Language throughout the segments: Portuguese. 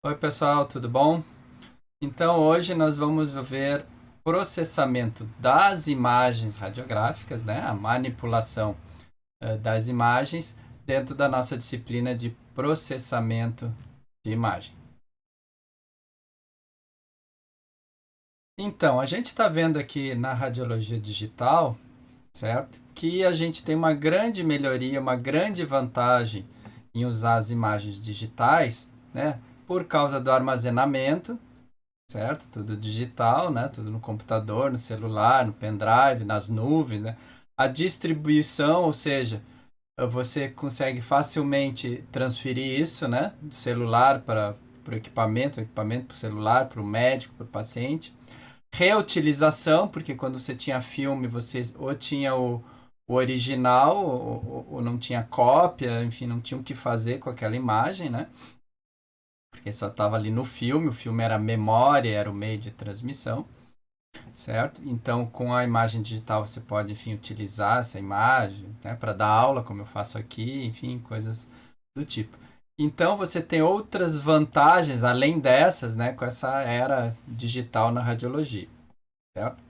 Oi, pessoal, tudo bom? Então, hoje nós vamos ver processamento das imagens radiográficas, né? A manipulação das imagens dentro da nossa disciplina de processamento de imagem. Então, a gente está vendo aqui na radiologia digital, certo? Que a gente tem uma grande melhoria, uma grande vantagem em usar as imagens digitais, né? Por causa do armazenamento, certo? Tudo digital, né? Tudo no computador, no celular, no pendrive, nas nuvens, né? A distribuição, ou seja, você consegue facilmente transferir isso, né? Do celular para o equipamento para o celular, para o médico, para o paciente. Reutilização, porque quando você tinha filme, você ou tinha o original ou não tinha cópia, enfim, não tinha o que fazer com aquela imagem, né? Porque só estava ali no filme, o filme era a memória, era o meio de transmissão, certo? Então, com a imagem digital, você pode, enfim, utilizar essa imagem, né, para dar aula, como eu faço aqui, enfim, coisas do tipo. Então, você tem outras vantagens, além dessas, né, com essa era digital na radiologia, certo?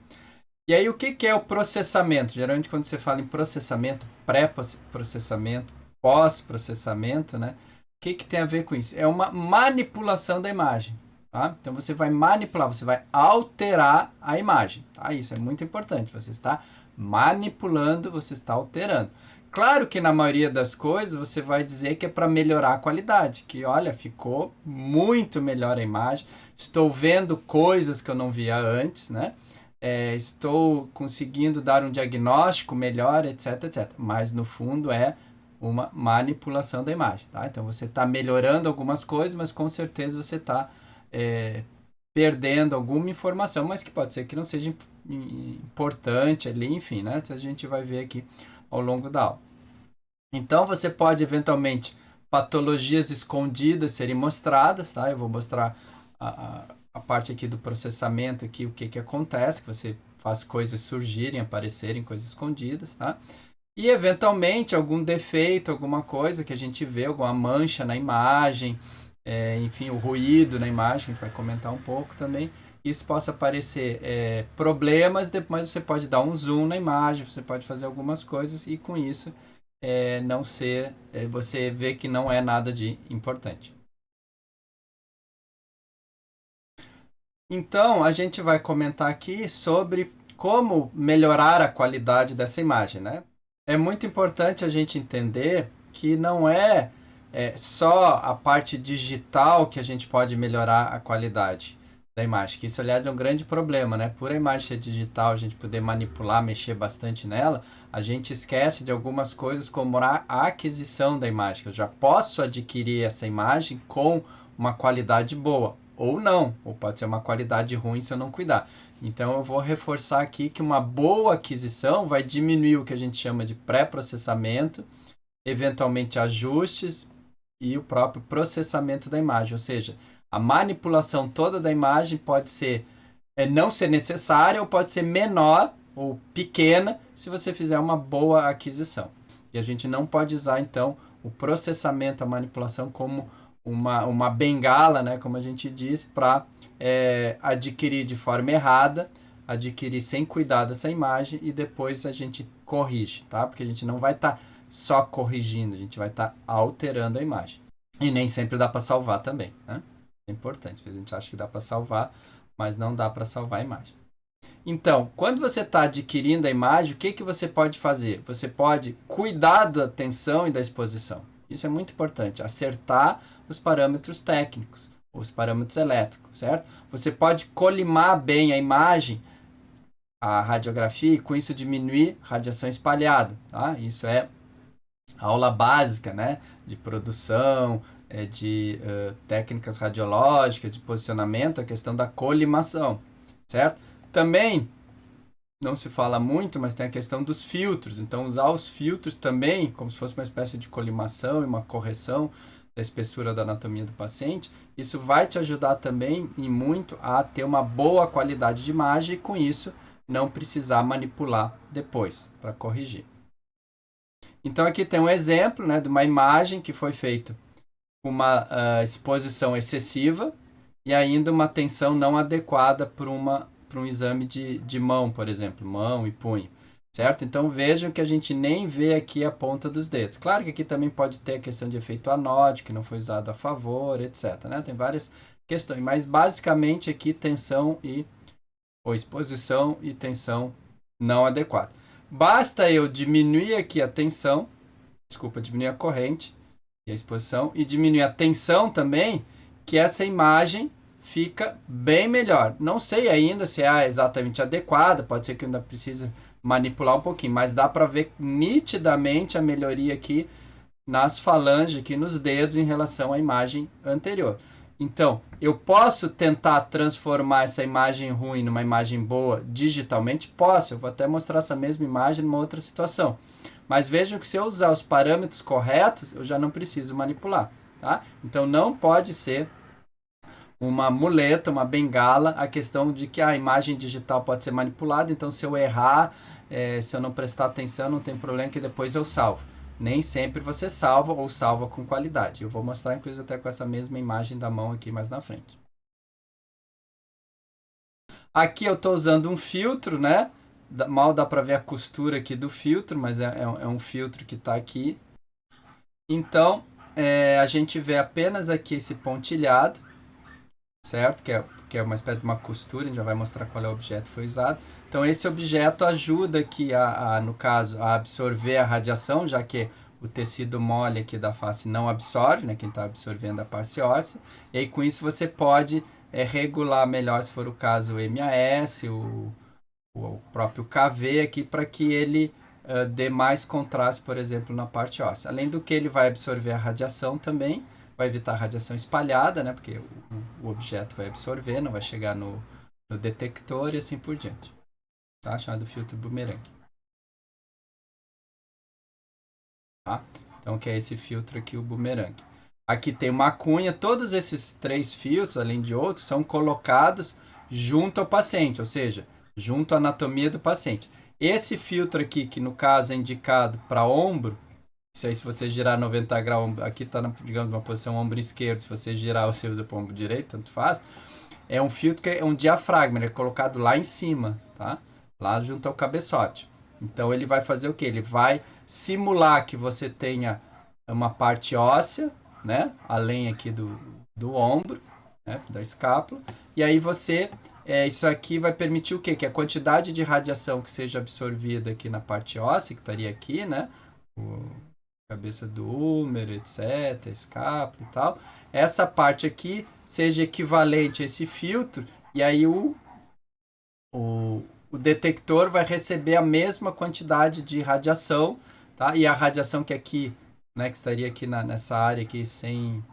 E aí, o que é o processamento? Geralmente, quando você fala em processamento, pré-processamento, pós-processamento, né? O que tem a ver com isso? É uma manipulação da imagem. Tá? Então, você vai manipular, você vai alterar a imagem. Tá? Isso é muito importante. Você está manipulando, você está alterando. Claro que na maioria das coisas você vai dizer que é para melhorar a qualidade, que olha, ficou muito melhor a imagem, estou vendo coisas que eu não via antes, né? Estou conseguindo dar um diagnóstico melhor, etc, etc. Mas no fundo é uma manipulação da imagem, tá? Então você está melhorando algumas coisas, mas com certeza você está é, perdendo alguma informação, mas que pode ser que não seja importante ali, enfim, né? Isso a gente vai ver aqui ao longo da aula. Então você pode eventualmente patologias escondidas serem mostradas, tá? Eu vou mostrar a parte aqui do processamento aqui, o que acontece, que você faz coisas surgirem, aparecerem, coisas escondidas, tá? E eventualmente algum defeito, alguma coisa que a gente vê, alguma mancha na imagem, enfim, o ruído na imagem, que a gente vai comentar um pouco também. Isso possa aparecer problemas, depois você pode dar um zoom na imagem, você pode fazer algumas coisas e com isso não ser, você vê que não é nada de importante. Então, a gente vai comentar aqui sobre como melhorar a qualidade dessa imagem, né? É muito importante a gente entender que não é só a parte digital que a gente pode melhorar a qualidade da imagem, que isso, aliás, é um grande problema, né? Por a imagem ser digital, a gente poder manipular, mexer bastante nela, a gente esquece de algumas coisas como a aquisição da imagem, que eu já posso adquirir essa imagem com uma qualidade boa, ou não, ou pode ser uma qualidade ruim se eu não cuidar. Então eu vou reforçar aqui que uma boa aquisição vai diminuir o que a gente chama de pré-processamento, eventualmente ajustes e o próprio processamento da imagem, ou seja, a manipulação toda da imagem pode ser não ser necessária ou pode ser menor ou pequena se você fizer uma boa aquisição. E a gente não pode usar então o processamento, a manipulação como uma bengala, né, como a gente diz, para adquirir de forma errada, adquirir sem cuidar dessa imagem e depois a gente corrige, tá? Porque a gente não vai estar só corrigindo, a gente vai estar alterando a imagem. E nem sempre dá para salvar também, né? É importante, a gente acha que dá para salvar, mas não dá para salvar a imagem. Então, quando você está adquirindo a imagem, o que você pode fazer? Você pode cuidar da tensão e da exposição. Isso é muito importante. Acertar os parâmetros técnicos, os parâmetros elétricos, certo? Você pode colimar bem a imagem, a radiografia, e com isso diminuir radiação espalhada. Tá? Isso é aula básica, né? De produção, de técnicas radiológicas, de posicionamento, a questão da colimação, certo? Também não se fala muito, mas tem a questão dos filtros. Então, usar os filtros também, como se fosse uma espécie de colimação e uma correção da espessura da anatomia do paciente, isso vai te ajudar também e muito a ter uma boa qualidade de imagem e, com isso, não precisar manipular depois para corrigir. Então, aqui tem um exemplo, né, de uma imagem que foi feita uma exposição excessiva e ainda uma tensão não adequada para um exame de mão, por exemplo, mão e punho, certo? Então vejam que a gente nem vê aqui a ponta dos dedos. Claro que aqui também pode ter a questão de efeito anódico, que não foi usado a favor, etc, né? Tem várias questões, mas basicamente aqui tensão ou exposição e tensão não adequada. Basta eu diminuir aqui a tensão, diminuir a corrente e a exposição e diminuir a tensão também, que essa imagem fica bem melhor. Não sei ainda se é exatamente adequada, pode ser que ainda precise manipular um pouquinho, mas dá para ver nitidamente a melhoria aqui nas falanges, aqui nos dedos em relação à imagem anterior. Então, eu posso tentar transformar essa imagem ruim numa imagem boa digitalmente? Posso, eu vou até mostrar essa mesma imagem numa outra situação. Mas vejam que se eu usar os parâmetros corretos, eu já não preciso manipular, tá? Então não pode ser uma muleta, uma bengala, a questão de que a imagem digital pode ser manipulada, então se eu errar, se eu não prestar atenção, não tem problema que depois eu salvo. Nem sempre você salva ou salva com qualidade. Eu vou mostrar, inclusive, até com essa mesma imagem da mão aqui mais na frente. Aqui eu estou usando um filtro, né? Mal dá para ver a costura aqui do filtro, mas é um filtro que está aqui. Então, a gente vê apenas aqui esse pontilhado, certo? Que é uma espécie de uma costura, a gente já vai mostrar qual é o objeto que foi usado. Então, esse objeto ajuda aqui, no caso, a absorver a radiação, já que o tecido mole aqui da face não absorve, né? Quem está absorvendo a parte óssea. E aí, com isso, você pode regular melhor, se for o caso, o MAS, o próprio KV aqui, para que ele dê mais contraste, por exemplo, na parte óssea. Além do que ele vai absorver a radiação também, vai evitar a radiação espalhada, né? Porque o objeto vai absorver, não vai chegar no detector e assim por diante. Tá? Chamado filtro boomerang. Tá? Então, que é esse filtro aqui, o boomerang. Aqui tem uma cunha, todos esses 3 filtros, além de outros, são colocados junto ao paciente, ou seja, junto à anatomia do paciente. Esse filtro aqui, que no caso é indicado para ombro, isso aí se você girar 90 graus, aqui está, digamos, numa posição ombro esquerdo, se você girar você usa para o ombro direito, tanto faz, é um filtro que é um diafragma, ele é colocado lá em cima, tá? Lá junto ao cabeçote. Então ele vai fazer o que? Ele vai simular que você tenha uma parte óssea, né? Além aqui do ombro, né? Da escápula. E aí você, isso aqui vai permitir o quê? Que a quantidade de radiação que seja absorvida aqui na parte óssea, que estaria aqui, né? Cabeça do húmero, etc., escápula e tal. Essa parte aqui seja equivalente a esse filtro, e aí o detector vai receber a mesma quantidade de radiação, tá? E a radiação que aqui, né, que estaria aqui nessa área aqui sem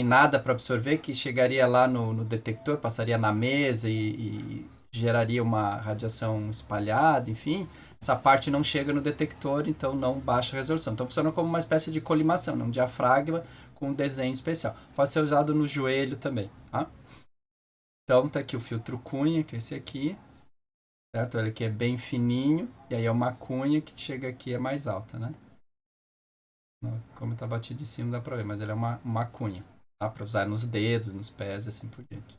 nada para absorver, que chegaria lá no detector, passaria na mesa e geraria uma radiação espalhada, enfim, essa parte não chega no detector, então não baixa a resolução. Então funciona como uma espécie de colimação, um diafragma com um desenho especial. Pode ser usado no joelho também, tá? Então tá aqui o filtro cunha, que é esse aqui, certo? Ele aqui é bem fininho, e aí é uma cunha que chega aqui é mais alta, né? Como tá batido de cima dá pra ver, mas ele é uma cunha, tá? Pra usar nos dedos, nos pés e assim por diante.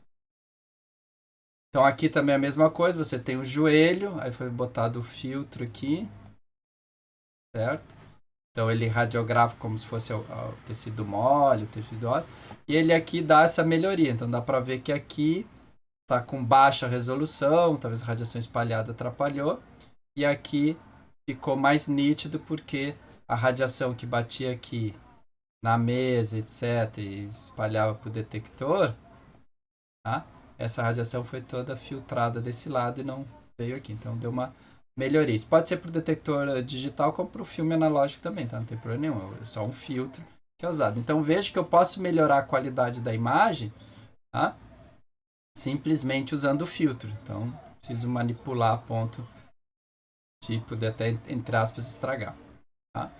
Então aqui também é a mesma coisa, você tem o joelho, aí foi botado o filtro aqui, certo? Então ele radiografa como se fosse o tecido mole, o tecido ósseo, e ele aqui dá essa melhoria, então dá para ver que aqui tá com baixa resolução, talvez a radiação espalhada atrapalhou, e aqui ficou mais nítido porque a radiação que batia aqui na mesa, etc., e espalhava para o detector, tá? Essa radiação foi toda filtrada desse lado e não veio aqui. Então deu uma melhoria. Isso pode ser para o detector digital como para o filme analógico também, tá? Não tem problema nenhum. É só um filtro que é usado. Então veja que eu posso melhorar a qualidade da imagem, tá? Simplesmente usando o filtro. Então preciso manipular a ponto de poder até, entre aspas, estragar. Tá?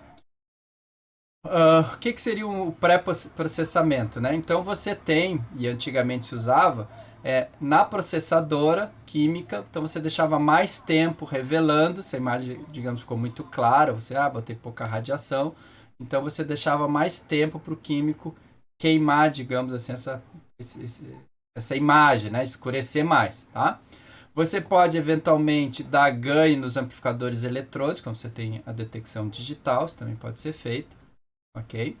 O que seria o pré-processamento, né? Então você tem, e antigamente se usava, na processadora química, então você deixava mais tempo revelando, se a imagem, digamos, ficou muito clara, você, botei pouca radiação, então você deixava mais tempo para o químico queimar, digamos assim, essa imagem, né? Escurecer mais, tá? Você pode eventualmente dar ganho nos amplificadores eletrônicos, como você tem a detecção digital, isso também pode ser feito, ok?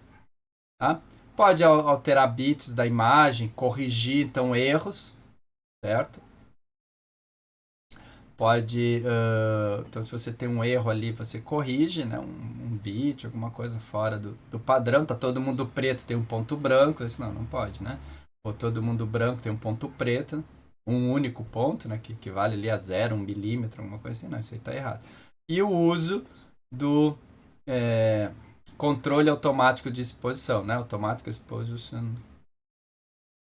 Tá? Pode alterar bits da imagem, corrigir então erros, certo? Pode, então se você tem um erro ali, você corrige, né? Um bit, alguma coisa fora do padrão. Tá todo mundo preto, tem um ponto branco, isso não pode, né? Ou todo mundo branco tem um ponto preto, um único ponto, né? Que equivale ali a 0, 1 milímetro, alguma coisa assim. Não, isso aí tá errado. E o uso do controle automático de exposição, né? Automatic Exposition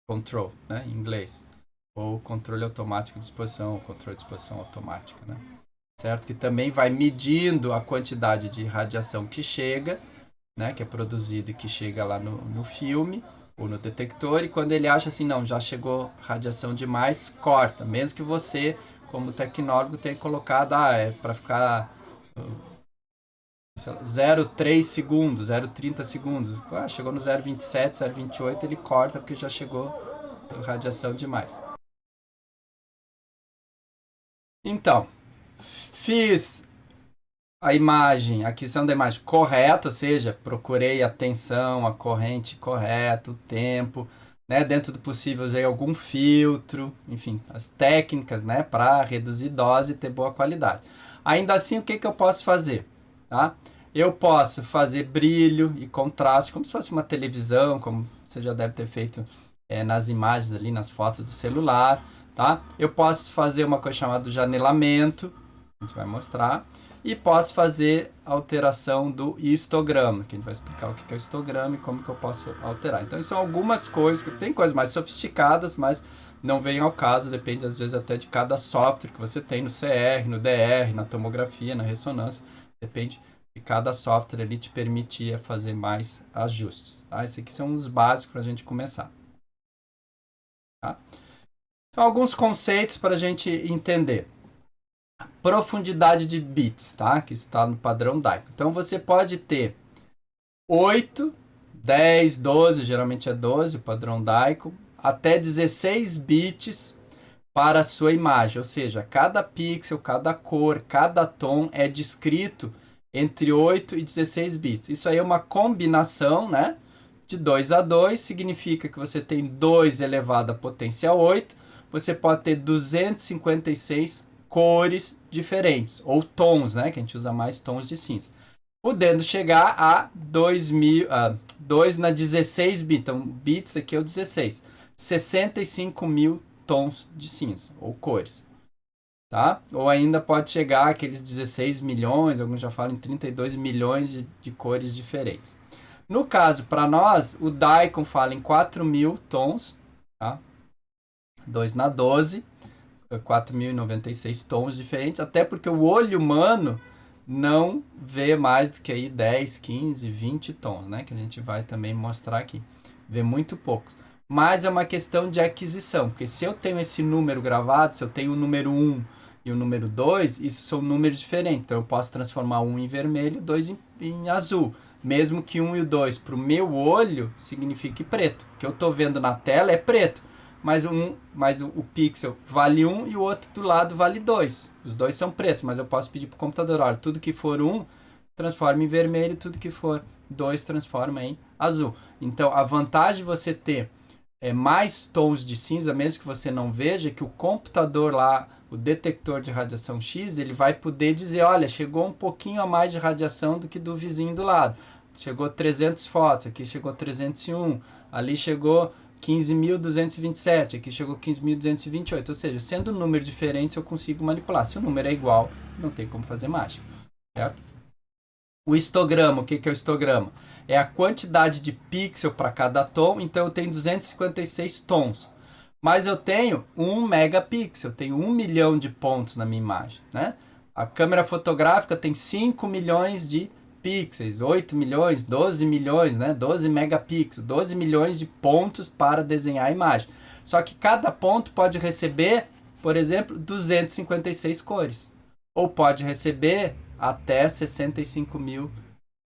Control, né? Em inglês. Ou controle automático de exposição, controle de exposição automática, né? Certo? Que também vai medindo a quantidade de radiação que chega, né? Que é produzido e que chega lá no filme ou no detector, e quando ele acha assim, não, já chegou radiação demais, corta. Mesmo que você, como tecnólogo, tenha colocado, é para ficar 0,3 segundos, 0,30 segundos. Chegou no 0,27, 0,28, ele corta porque já chegou radiação demais. Então, fiz a imagem, a aquisição da imagem correta, ou seja, procurei a tensão, a corrente correta, o tempo, né? Dentro do possível usei algum filtro, enfim, as técnicas, né? Para reduzir dose e ter boa qualidade. Ainda assim, o que eu posso fazer? Tá? Eu posso fazer brilho e contraste, como se fosse uma televisão, como você já deve ter feito nas imagens ali, nas fotos do celular, tá? Eu posso fazer uma coisa chamada janelamento, a gente vai mostrar, e posso fazer alteração do histograma, que a gente vai explicar o que é o histograma e como que eu posso alterar. Então, isso são algumas coisas, que tem coisas mais sofisticadas, mas não vem ao caso, depende às vezes até de cada software que você tem no CR, no DR, na tomografia, na ressonância, depende de cada software ali te permitir fazer mais ajustes. Tá? Esses aqui são os básicos para a gente começar. Tá? Então, alguns conceitos para a gente entender. Profundidade de bits, tá? Que está no padrão Daico. Então você pode ter 8, 10, 12, geralmente é 12 o padrão Daico, até 16 bits para a sua imagem, ou seja, cada pixel, cada cor, cada tom é descrito entre 8 e 16 bits. Isso aí é uma combinação, né? De 2 a 2, significa que você tem 2 elevado à potência 8, você pode ter 256 cores diferentes, ou tons, né? Que a gente usa mais tons de cinza. Podendo chegar a 2 na 16 bits. Então, bits aqui é o 16. 65 mil tons de cinza, ou cores. Tá? Ou ainda pode chegar aqueles 16 milhões, alguns já falam em 32 milhões de cores diferentes. No caso, para nós, o Dicom fala em 4.000 tons, tá? 2 na 12, 4.096 tons diferentes, até porque o olho humano não vê mais do que aí 10, 15, 20 tons, né? Que a gente vai também mostrar aqui. Vê muito poucos. Mas é uma questão de aquisição, porque se eu tenho esse número gravado, se eu tenho o número 1 e o número 2, isso são números diferentes. Então eu posso transformar 1 em vermelho e 2 em azul. Mesmo que 1 e o 2 para o meu olho signifique preto. O que eu estou vendo na tela é preto. Mas o pixel vale 1 e o outro do lado vale 2. Os dois são pretos, mas eu posso pedir para o computador, olha, tudo que for 1 transforma em vermelho, tudo que for 2 transforma em azul. Então a vantagem de você ter mais tons de cinza, mesmo que você não veja, que o computador lá, o detector de radiação X, ele vai poder dizer, olha, chegou um pouquinho a mais de radiação do que do vizinho do lado. Chegou 300 fotos, aqui chegou 301, ali chegou 15.227, aqui chegou 15.228, ou seja, sendo números diferentes eu consigo manipular. Se o número é igual, não tem como fazer mágica, certo? O histograma, o que é o histograma? É a quantidade de pixel para cada tom, então eu tenho 256 tons. Mas eu tenho 1 megapixel, eu tenho 1 milhão de pontos na minha imagem, né? A câmera fotográfica tem 5 milhões de pixels, 8 milhões, 12 milhões, né? 12 megapixels, 12 milhões de pontos para desenhar a imagem. Só que cada ponto pode receber, por exemplo, 256 cores. Ou pode receber até 65 mil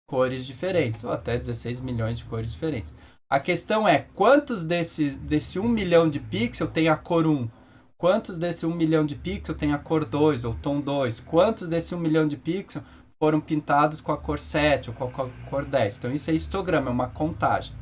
cores diferentes, ou até 16 milhões de cores diferentes. A questão é, quantos desse 1 milhão de pixels tem a cor 1? Quantos desse 1 milhão de pixels tem a cor 2 ou tom 2? Quantos desse 1 milhão de pixels foram pintados com a cor 7 ou com a cor 10? Então isso é histograma, é uma contagem.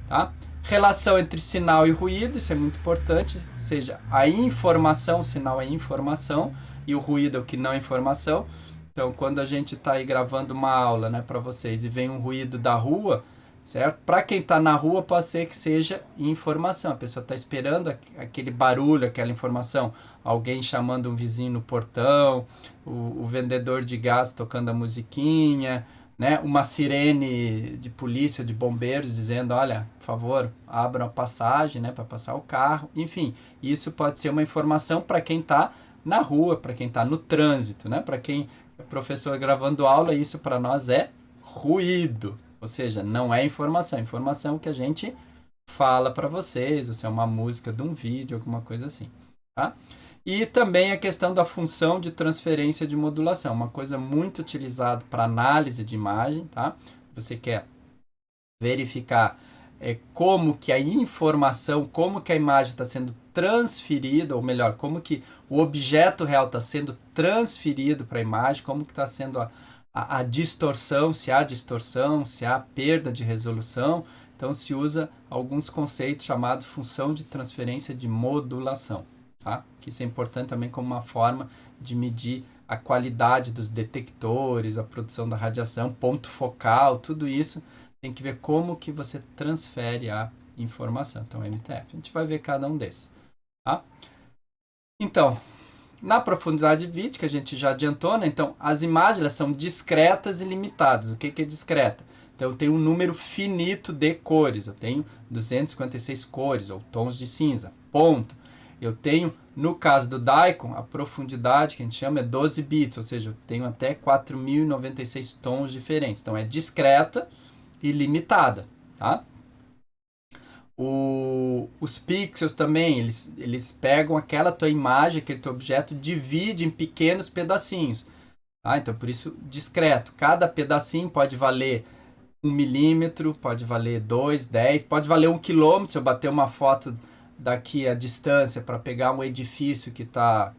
Tá? Relação entre sinal e ruído, isso é muito importante, ou seja, a informação, o sinal é informação e o ruído é o que não é informação. Então, quando a gente está aí gravando uma aula, né, para vocês e vem um ruído da rua, certo? Para quem está na rua, pode ser que seja informação. A pessoa está esperando aquele barulho, aquela informação. Alguém chamando um vizinho no portão, o vendedor de gás tocando a musiquinha, né? Uma sirene de polícia, de bombeiros, dizendo, olha, por favor, abram a passagem, né, para passar o carro. Enfim, isso pode ser uma informação para quem está na rua, para quem está no trânsito, né? Para quem é professor gravando aula, isso para nós é ruído. Ou seja, não é informação. Informação é o que a gente fala para vocês, ou se é uma música de um vídeo, alguma coisa assim. Tá? E também a questão da função de transferência de modulação, uma coisa muito utilizada para análise de imagem. Tá? Você quer verificar como que a informação, como que a imagem está sendo transferida, ou melhor, como que o objeto real está sendo transferido para a imagem, como que está sendo a distorção, se há perda de resolução. Então se usa alguns conceitos chamados função de transferência de modulação. Tá? Que isso é importante também como uma forma de medir a qualidade dos detectores, a produção da radiação, ponto focal, tudo isso tem que ver como que você transfere a informação. Então, MTF. A gente vai ver cada um desses. Tá? Então, na profundidade bit, que a gente já adiantou, né? Então, as imagens elas são discretas e limitadas. O que é discreta? Então, eu tenho um número finito de cores. Eu tenho 256 cores, ou tons de cinza. Ponto. Eu tenho, no caso do Daikon, a profundidade que a gente chama é 12 bits, ou seja, eu tenho até 4096 tons diferentes. Então, é discreta e limitada, tá? Os pixels também, eles pegam aquela tua imagem, aquele teu objeto, divide em pequenos pedacinhos. Tá? Então, por isso, discreto. Cada pedacinho pode valer 1 milímetro, pode valer 2, 10, pode valer 1 quilômetro. Se eu bater uma foto daqui à distância para pegar um edifício que está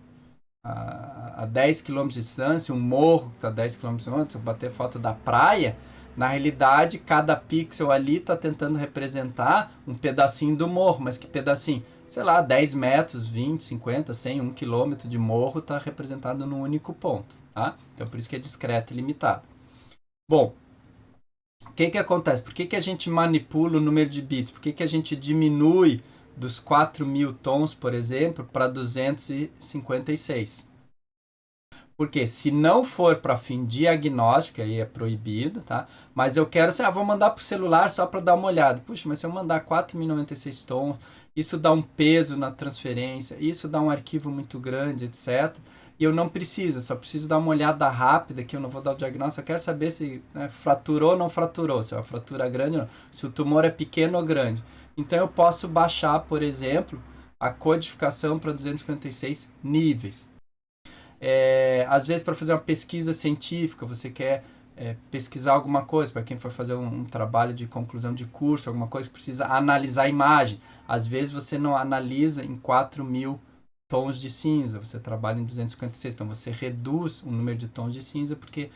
a 10 quilômetros de distância, um morro que está a 10 quilômetros de distância, se eu bater foto da praia, na realidade, cada pixel ali está tentando representar um pedacinho do morro, mas que pedacinho? Sei lá, 10 metros, 20, 50, 100, 1 quilômetro de morro está representado num único ponto. Tá? Então, por isso que é discreto e limitado. Bom, o que acontece? Por que a gente manipula o número de bits? Por que a gente diminui dos 4.000 tons, por exemplo, para 256? Porque se não for para fim diagnóstico, aí é proibido, tá? Mas eu quero, vou mandar para o celular só para dar uma olhada. Puxa, mas se eu mandar 4.096 tons, isso dá um peso na transferência, isso dá um arquivo muito grande, etc. E eu não preciso, só preciso dar uma olhada rápida, que eu não vou dar o diagnóstico, eu quero saber se fraturou ou não fraturou, se é uma fratura grande ou não, se o tumor é pequeno ou grande. Então eu posso baixar, por exemplo, a codificação para 256 níveis. Às vezes para fazer uma pesquisa científica, você quer pesquisar alguma coisa, para quem for fazer um trabalho de conclusão de curso, alguma coisa que precisa analisar a imagem. Às vezes você não analisa em 4.000 tons de cinza, você trabalha em 256, então você reduz o número de tons de cinza, porque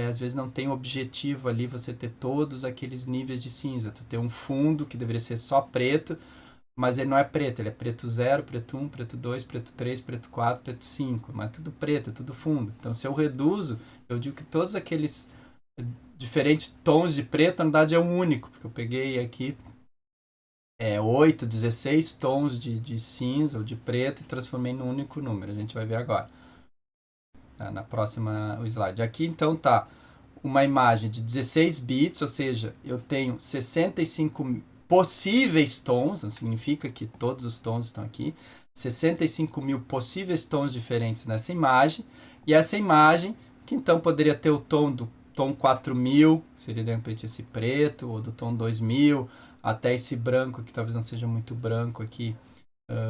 às vezes não tem objetivo ali você ter todos aqueles níveis de cinza. Tu tem um fundo que deveria ser só preto, mas ele não é preto, ele é preto 0, preto 1, preto 2, preto 3, preto 4, preto 5, mas tudo preto, tudo fundo. Então, se eu reduzo, eu digo que todos aqueles diferentes tons de preto, na verdade, é um único, porque eu peguei aqui 8, 16 tons de cinza ou de preto e transformei num único número. A gente vai ver agora, tá? Na próxima slide. Aqui, então, tá uma imagem de 16 bits, ou seja, eu tenho 65 possíveis tons, não significa que todos os tons estão aqui, 65.000 possíveis tons diferentes nessa imagem, e essa imagem, que então poderia ter o tom do tom 4.000, seria de repente esse preto, ou do tom 2.000, até esse branco, que talvez não seja muito branco aqui,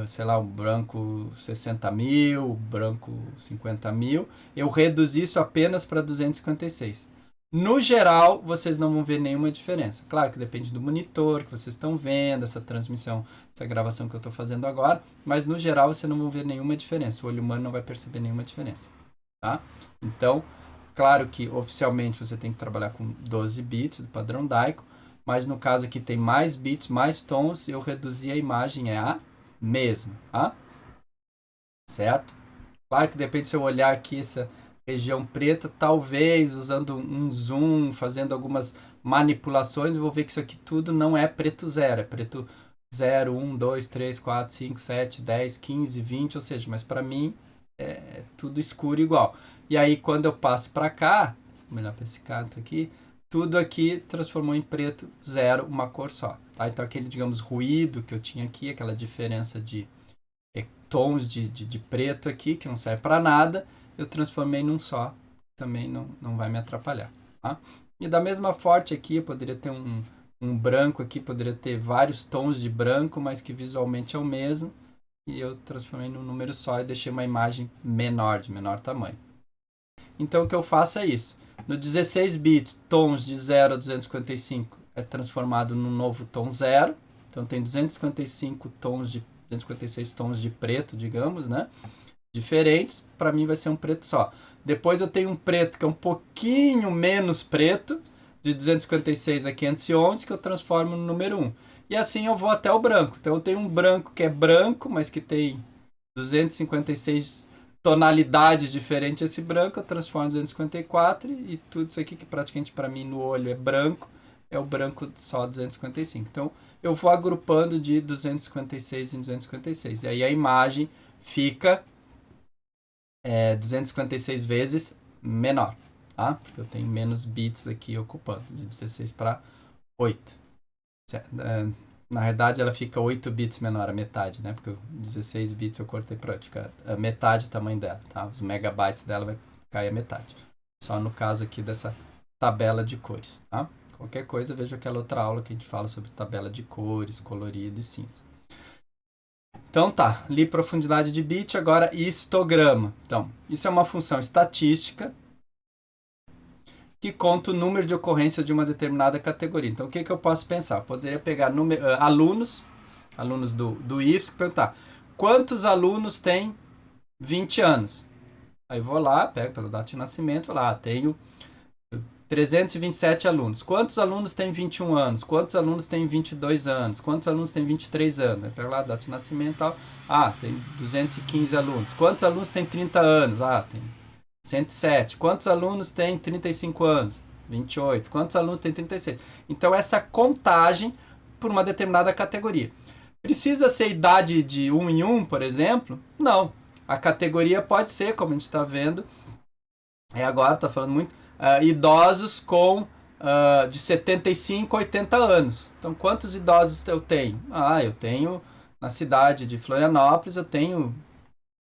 sei lá, o branco 60.000, o branco 50.000, eu reduzi isso apenas para 256. No geral, vocês não vão ver nenhuma diferença. Claro que depende do monitor que vocês estão vendo, essa transmissão, essa gravação que eu estou fazendo agora, mas no geral vocês não vão ver nenhuma diferença. O olho humano não vai perceber nenhuma diferença. Tá? Então, claro que oficialmente você tem que trabalhar com 12 bits do padrão Daico, mas no caso aqui tem mais bits, mais tons, eu reduzi a imagem, é a mesma. Tá? Certo? Claro que depende se eu olhar aqui essa região preta, talvez usando um zoom, fazendo algumas manipulações, eu vou ver que isso aqui tudo não é preto zero, é preto 0, 1, 2, 3, 4, 5, 7, 10, 15, 20, ou seja, mas para mim é tudo escuro igual. E aí quando eu passo para cá, vou olhar para esse canto aqui, tudo aqui transformou em preto zero, uma cor só. Tá? Então aquele, digamos, ruído que eu tinha aqui, aquela diferença de tons de preto aqui, que não serve para nada, eu transformei num só, também não vai me atrapalhar. Tá? E da mesma forma aqui, eu poderia ter um branco aqui, poderia ter vários tons de branco, mas que visualmente é o mesmo, e eu transformei num número só e deixei uma imagem menor, de menor tamanho. Então o que eu faço é isso. No 16 bits, tons de 0 a 255 é transformado num novo tom 0, então tem 255 tons de 256 tons de preto, digamos, né? Diferentes, para mim vai ser um preto só. Depois eu tenho um preto que é um pouquinho menos preto, de 256 a 511, que eu transformo no número 1. E assim eu vou até o branco. Então eu tenho um branco que é branco, mas que tem 256 tonalidades diferentes esse branco, eu transformo em 254 e tudo isso aqui que praticamente para mim no olho é branco, é o branco só 255. Então eu vou agrupando de 256 em 256. E aí a imagem fica 256 vezes menor, tá? Porque eu tenho menos bits aqui ocupando, de 16 para 8. Na verdade, ela fica 8 bits menor, a metade, né? Porque 16 bits eu cortei para ficar a metade do tamanho dela, tá? Os megabytes dela vai cair a metade. Só no caso aqui dessa tabela de cores, tá? Qualquer coisa, veja aquela outra aula que a gente fala sobre tabela de cores, colorido e cinza. Então tá, li profundidade de bit, agora histograma. Então, isso é uma função estatística que conta o número de ocorrência de uma determinada categoria. Então, o que eu posso pensar? Eu poderia pegar alunos do IFSC e perguntar quantos alunos têm 20 anos? Aí eu vou lá, pego pela data de nascimento, vou lá, tenho 327 alunos. Quantos alunos têm 21 anos? Quantos alunos têm 22 anos? Quantos alunos têm 23 anos? Aí pego lá a data de nascimento e tal. Ah, tem 215 alunos. Quantos alunos têm 30 anos? Ah, tem 107. Quantos alunos têm 35 anos? 28. Quantos alunos têm 36? Então, essa contagem por uma determinada categoria. Precisa ser idade de 1 em 1, por exemplo? Não. A categoria pode ser, como a gente está vendo, agora está falando muito, idosos com de 75 a 80 anos. Então, quantos idosos eu tenho? Eu tenho, na cidade de Florianópolis, eu tenho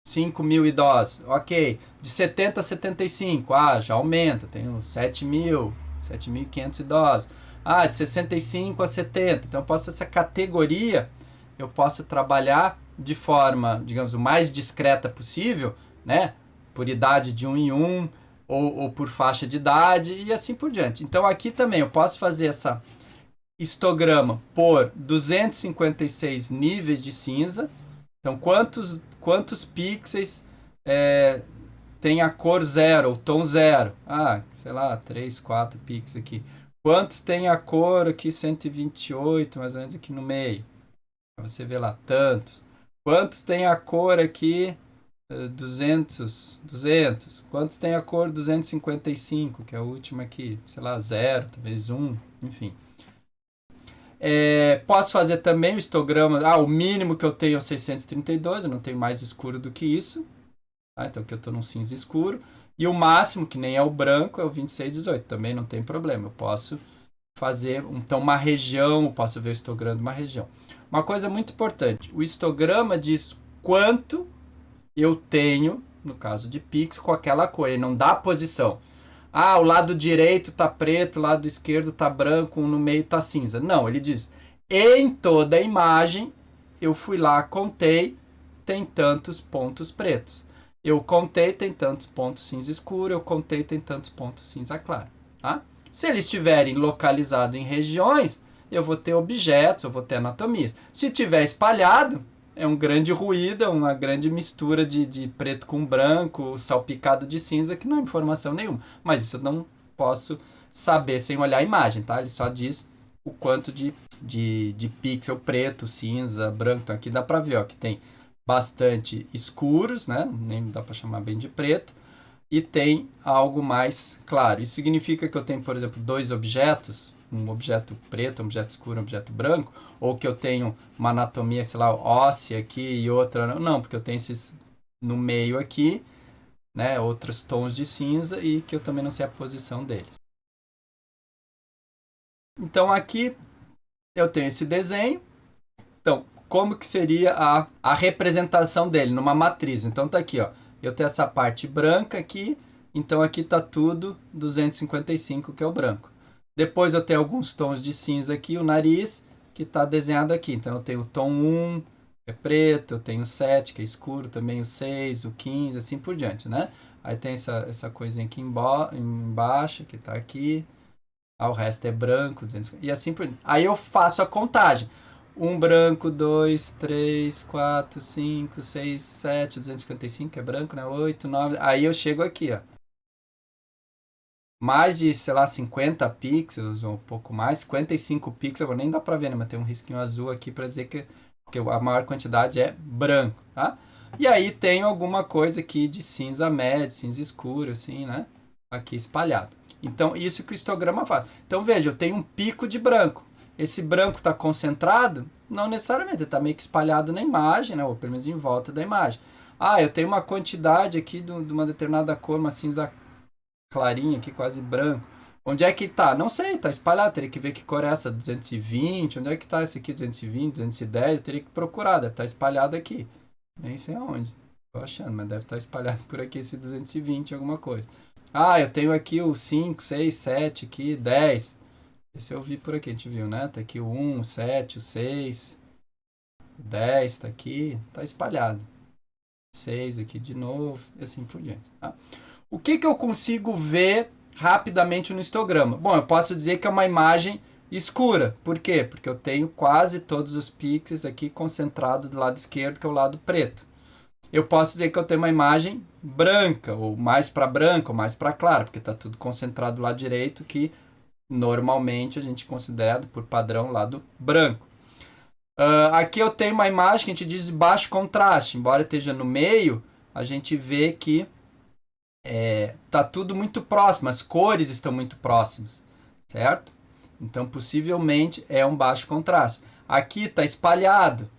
5.000 idosos. Ok. De 70 a 75, já aumenta, tenho 7.500 idosos. De 65 a 70. Então, essa categoria, eu posso trabalhar de forma, digamos, o mais discreta possível, né? Por idade de 1 em 1, ou por faixa de idade, e assim por diante. Então, aqui também eu posso fazer essa histograma por 256 níveis de cinza. Então, quantos pixels tem a cor 0, ou tom 0? Sei lá, 3, 4 pixels aqui. Quantos tem a cor aqui 128, mais ou menos aqui no meio? Você vê lá, tantos. Quantos tem a cor aqui 200? Quantos tem a cor 255, que é a última aqui? Sei lá, 0, talvez 1, enfim. Posso fazer também o histograma. O mínimo que eu tenho é 632, eu não tenho mais escuro do que isso. Então aqui eu estou num cinza escuro. E o máximo, que nem é o branco, é o 2618. Também não tem problema. Eu posso fazer então uma região, eu posso ver o histograma de uma região. Uma coisa muito importante: o histograma diz quanto eu tenho, no caso de pixel, com aquela cor. Ele não dá a posição. O lado direito está preto, o lado esquerdo está branco, no meio está cinza. Não, ele diz, em toda a imagem, eu fui lá, contei, tem tantos pontos pretos. Eu contei, tem tantos pontos cinza escuro, eu contei, tem tantos pontos cinza claro. Tá? Se eles estiverem localizados em regiões, eu vou ter objetos, eu vou ter anatomias. Se tiver espalhado, é um grande ruído, uma grande mistura de preto com branco, salpicado de cinza, que não é informação nenhuma. Mas isso eu não posso saber sem olhar a imagem, tá? Ele só diz o quanto de pixel preto, cinza, branco. Então aqui dá para ver, ó, que tem bastante escuros, né? Nem dá para chamar bem de preto. E tem algo mais claro. Isso significa que eu tenho, por exemplo, dois objetos, um objeto preto, um objeto escuro, um objeto branco, ou que eu tenho uma anatomia, sei lá, óssea aqui e outra... Não, porque eu tenho esses no meio aqui, né, outros tons de cinza e que eu também não sei a posição deles. Então aqui eu tenho esse desenho. Então, como que seria a representação dele numa matriz? Então tá aqui, ó. Eu tenho essa parte branca aqui, então aqui tá tudo 255, que é o branco. Depois eu tenho alguns tons de cinza aqui, o nariz, que está desenhado aqui. Então eu tenho o tom 1, que é preto, eu tenho o 7, que é escuro, também o 6, o 15, assim por diante, né? Aí tem essa coisinha aqui embaixo, que está aqui. Ah, o resto é branco, 250, e assim por diante. Aí eu faço a contagem. Um branco, 2, 3, 4, 5, 6, 7, 255, que é branco, né? 8, 9. Aí eu chego aqui, ó. Mais de, sei lá, 50 pixels ou um pouco mais, 55 pixels, nem dá pra ver, né? Mas tem um risquinho azul aqui para dizer que a maior quantidade é branco, tá? E aí tem alguma coisa aqui de cinza médio, cinza escuro, assim, né? Aqui espalhado. Então, isso que o histograma faz. Então, veja, eu tenho um pico de branco. Esse branco está concentrado? Não necessariamente, ele está meio que espalhado na imagem, né? Ou pelo menos em volta da imagem. Ah, eu tenho uma quantidade aqui de uma determinada cor, uma cinza clarinha aqui, quase branco. Onde é que tá? Não sei, tá espalhado. Teria que ver que cor é essa, 220. Onde é que tá esse aqui, 220, 210? Teria que procurar, deve estar espalhado aqui. Nem sei aonde. Tô achando, mas deve estar espalhado por aqui esse 220, alguma coisa. Ah, eu tenho aqui o 5, 6, 7 aqui, 10. Esse eu vi por aqui, a gente viu, né? Tá aqui o 1, o 7, o 6, o 10, tá aqui, tá espalhado. 6 aqui de novo, e assim por diante, tá? O que eu consigo ver rapidamente no histograma? Bom, eu posso dizer que é uma imagem escura. Por quê? Porque eu tenho quase todos os pixels aqui concentrados do lado esquerdo, que é o lado preto. Eu posso dizer que eu tenho uma imagem branca, ou mais para branca, ou mais para clara, porque está tudo concentrado do lado direito, que normalmente a gente considera, por padrão, lado branco. Aqui eu tenho uma imagem que a gente diz de baixo contraste. Embora esteja no meio, a gente vê que tá tudo muito próximo, as cores estão muito próximas, certo? Então possivelmente é um baixo contraste. Aqui está espalhado,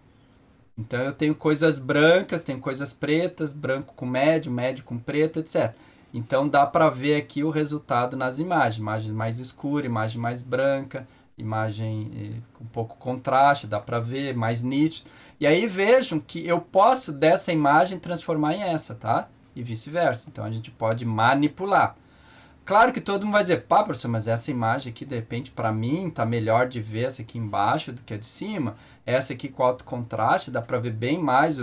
então eu tenho coisas brancas, tenho coisas pretas, branco com médio, médio com preto, etc. Então dá para ver aqui o resultado nas imagens, imagem mais escura, imagem mais branca, imagem com pouco contraste, dá para ver mais nítido. E aí vejam que eu posso dessa imagem transformar em essa, tá? E vice-versa. Então a gente pode manipular. Claro que todo mundo vai dizer, pá, professor, mas essa imagem aqui, de repente, para mim, tá melhor de ver essa aqui embaixo do que a de cima. Essa aqui com alto contraste, dá para ver bem mais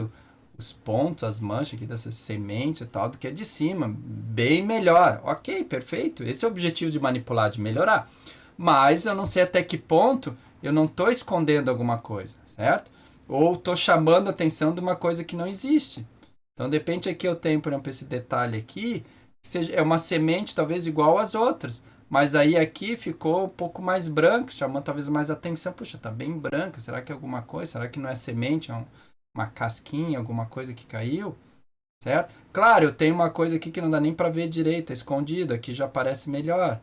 os pontos, as manchas aqui dessas sementes e tal, do que a de cima. Bem melhor. Ok, perfeito. Esse é o objetivo de manipular, de melhorar. Mas eu não sei até que ponto eu não estou escondendo alguma coisa, certo? Ou estou chamando a atenção de uma coisa que não existe. Então, de repente, aqui eu tenho, por exemplo, esse detalhe aqui, é uma semente talvez igual às outras, mas aí aqui ficou um pouco mais branco, chamando talvez mais atenção. Puxa, tá bem branca, será que é alguma coisa? Será que não é semente, é uma casquinha, alguma coisa que caiu? Certo? Claro, eu tenho uma coisa aqui que não dá nem para ver direito, é escondida, aqui já aparece melhor,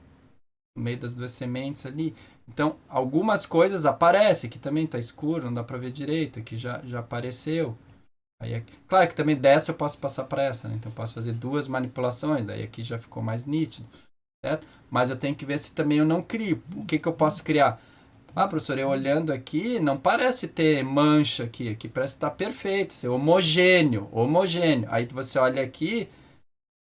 no meio das duas sementes ali. Então, algumas coisas aparecem, aqui também tá escuro, não dá para ver direito, aqui já apareceu. Aí, claro que também dessa eu posso passar para essa, né? Então eu posso fazer duas manipulações, daí aqui já ficou mais nítido, certo? Mas eu tenho que ver se também eu não crio. O que eu posso criar? Ah, professor, eu olhando aqui, não parece ter mancha aqui, aqui parece estar perfeito, ser homogêneo, homogêneo. Aí você olha aqui,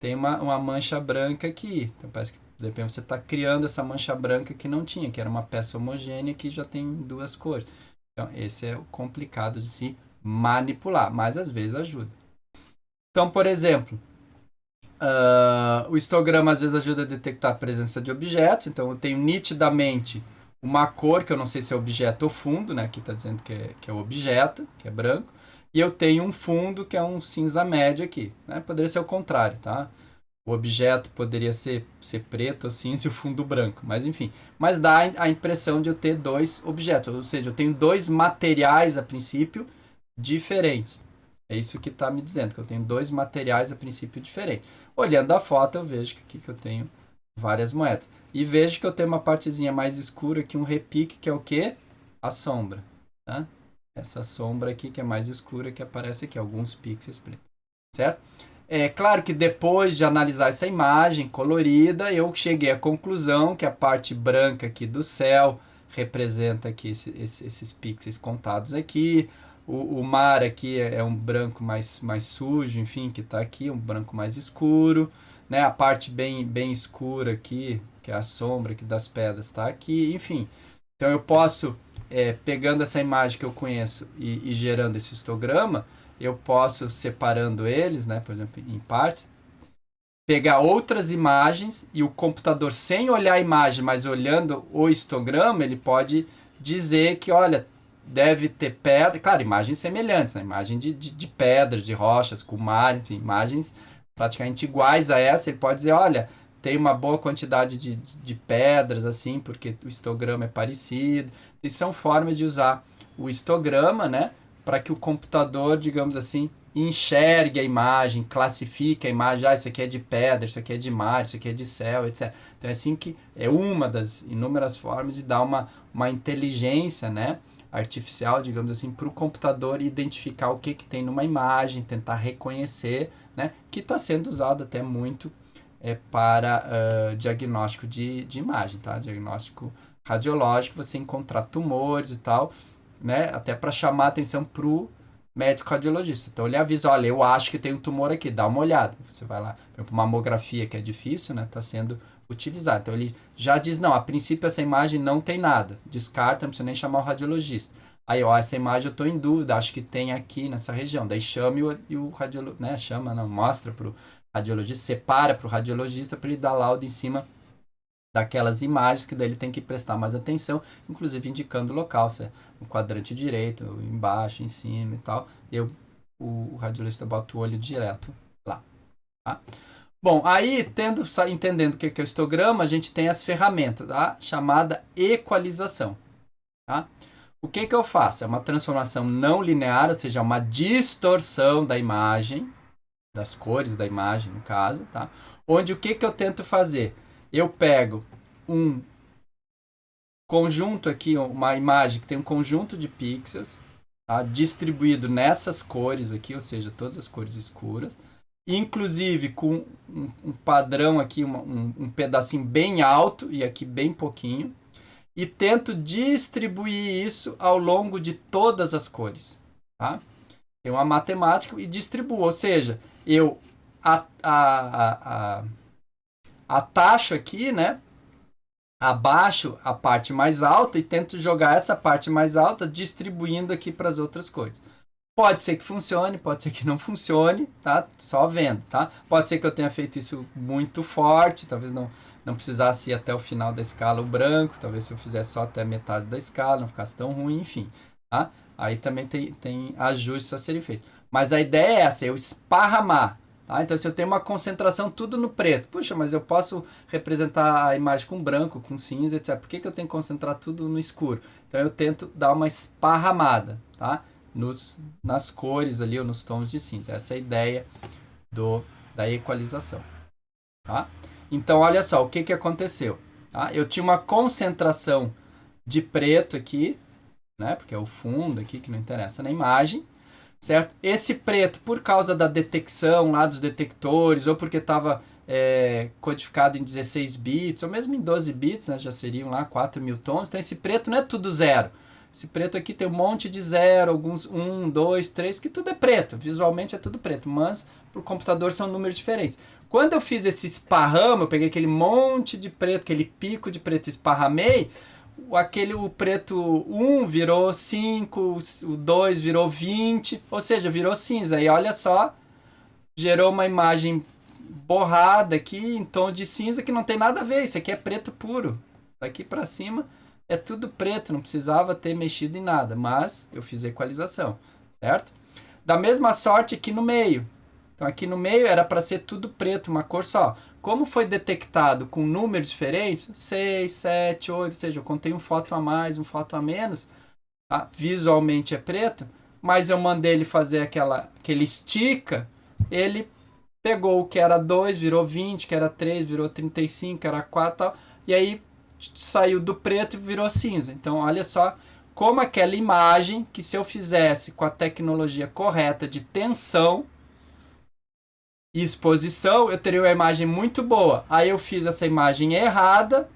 tem uma mancha branca aqui, então parece que de repente você está criando essa mancha branca que não tinha, que era uma peça homogênea que já tem duas cores. Então esse é o complicado de se manipular, mas às vezes ajuda. Então, por exemplo, O histograma às vezes ajuda a detectar a presença de objetos, então eu tenho nitidamente uma cor, que eu não sei se é objeto ou fundo, né? Aqui está dizendo que é o objeto, que é branco, e eu tenho um fundo que é um cinza médio aqui, né? Poderia ser o contrário, tá? O objeto poderia ser preto ou cinza e o fundo branco, mas enfim. Mas dá a impressão de eu ter dois objetos, ou seja, eu tenho dois materiais a princípio diferentes. É isso que está me dizendo, que eu tenho dois materiais a princípio diferentes. Olhando a foto, eu vejo que aqui que eu tenho várias moedas. E vejo que eu tenho uma partezinha mais escura aqui, um repique, que é o quê? A sombra. Tá? Essa sombra aqui que é mais escura, que aparece aqui, alguns pixels pretos. Certo? É claro que depois de analisar essa imagem colorida, eu cheguei à conclusão que a parte branca aqui do céu representa aqui esses pixels contados aqui. O mar aqui é um branco mais sujo, enfim, que está aqui, um branco mais escuro. Né? A parte bem escura aqui, que é a sombra aqui das pedras, está aqui, enfim. Então eu posso, pegando essa imagem que eu conheço e gerando esse histograma, eu posso, separando eles, né, por exemplo, em partes, pegar outras imagens e o computador, sem olhar a imagem, mas olhando o histograma, ele pode dizer que, olha, deve ter pedra, claro, imagens semelhantes, né? Imagem de pedras, de rochas, com mar, enfim, imagens praticamente iguais a essa, ele pode dizer, olha, tem uma boa quantidade de pedras, assim, porque o histograma é parecido. E são formas de usar o histograma, né, para que o computador, digamos assim, enxergue a imagem, classifique a imagem, isso aqui é de pedra, isso aqui é de mar, isso aqui é de céu, etc. Então é assim que é uma das inúmeras formas de dar uma inteligência, né, artificial, digamos assim, para o computador identificar o que tem numa imagem, tentar reconhecer, né, que está sendo usado até muito para diagnóstico de imagem, tá? Diagnóstico radiológico, você encontrar tumores e tal, né? Até para chamar a atenção para o médico radiologista. Então ele avisa, olha, eu acho que tem um tumor aqui, dá uma olhada. Você vai lá, por exemplo, mamografia, que é difícil, né? Está sendo utilizado. Então ele já diz, não, a princípio essa imagem não tem nada. Descarta, não precisa nem chamar o radiologista. Aí, ó, essa imagem eu estou em dúvida, acho que tem aqui nessa região. Daí chama e o radiologista, né? Chama, não, mostra para o radiologista, separa para o radiologista para ele dar laudo em cima daquelas imagens que daí ele tem que prestar mais atenção, inclusive indicando o local, se é no quadrante direito, embaixo, em cima e tal. O radiologista bota o olho direto lá. Tá? Bom, aí entendendo o que é o histograma, a gente tem as ferramentas, tá? Chamada equalização. Tá? O que eu faço? É uma transformação não linear, ou seja, uma distorção da imagem, das cores da imagem, no caso, tá? Onde o que eu tento fazer? Eu pego um conjunto aqui, uma imagem que tem um conjunto de pixels, tá? Distribuído nessas cores aqui, ou seja, todas as cores escuras, inclusive com um padrão aqui, um pedacinho bem alto e aqui bem pouquinho, e tento distribuir isso ao longo de todas as cores, tá? Tem uma matemática e distribuo, ou seja, eu atacho aqui, né? Abaixo a parte mais alta e tento jogar essa parte mais alta distribuindo aqui para as outras cores. Pode ser que funcione, pode ser que não funcione, tá? Só vendo, tá? Pode ser que eu tenha feito isso muito forte, talvez não precisasse ir até o final da escala o branco, talvez se eu fizesse só até metade da escala, não ficasse tão ruim, enfim, tá? Aí também tem ajustes a serem feitos. Mas a ideia é essa, eu esparramar. Tá? Então, se eu tenho uma concentração tudo no preto, puxa, mas eu posso representar a imagem com branco, com cinza, etc. Por que eu tenho que concentrar tudo no escuro? Então, eu tento dar uma esparramada, tá? Nas cores ali, ou nos tons de cinza. Essa é a ideia da equalização. Tá? Então, olha só, o que aconteceu? Tá? Eu tinha uma concentração de preto aqui, né? Porque é o fundo aqui que não interessa na imagem, certo? Esse preto, por causa da detecção lá dos detectores, ou porque estava codificado em 16 bits, ou mesmo em 12 bits, né? Já seriam lá 4.000 tons. Então, esse preto não é tudo zero. Esse preto aqui tem um monte de zero, alguns 1, 2, 3, que tudo é preto. Visualmente é tudo preto, mas para o computador são números diferentes. Quando eu fiz esse esparramo, eu peguei aquele monte de preto, aquele pico de preto e esparramei, o preto 1 virou 5, o 2 virou 20, ou seja, virou cinza. E olha só, gerou uma imagem borrada aqui em tom de cinza que não tem nada a ver. Isso aqui é preto puro. Daqui para cima é tudo preto, não precisava ter mexido em nada, mas eu fiz a equalização, certo? Da mesma sorte aqui no meio. Então aqui no meio era para ser tudo preto, uma cor só. Como foi detectado com números diferentes, 6, 7, 8, ou seja, eu contei um foto a mais, um foto a menos, tá? Visualmente é preto, mas eu mandei ele fazer aquele estica, ele pegou o que era 2, virou 20, que era 3, virou 35, que era 4 tal, e aí saiu do preto e virou cinza. Então olha só como aquela imagem que se eu fizesse com a tecnologia correta de tensão e exposição, eu teria uma imagem muito boa. Aí eu fiz essa imagem errada,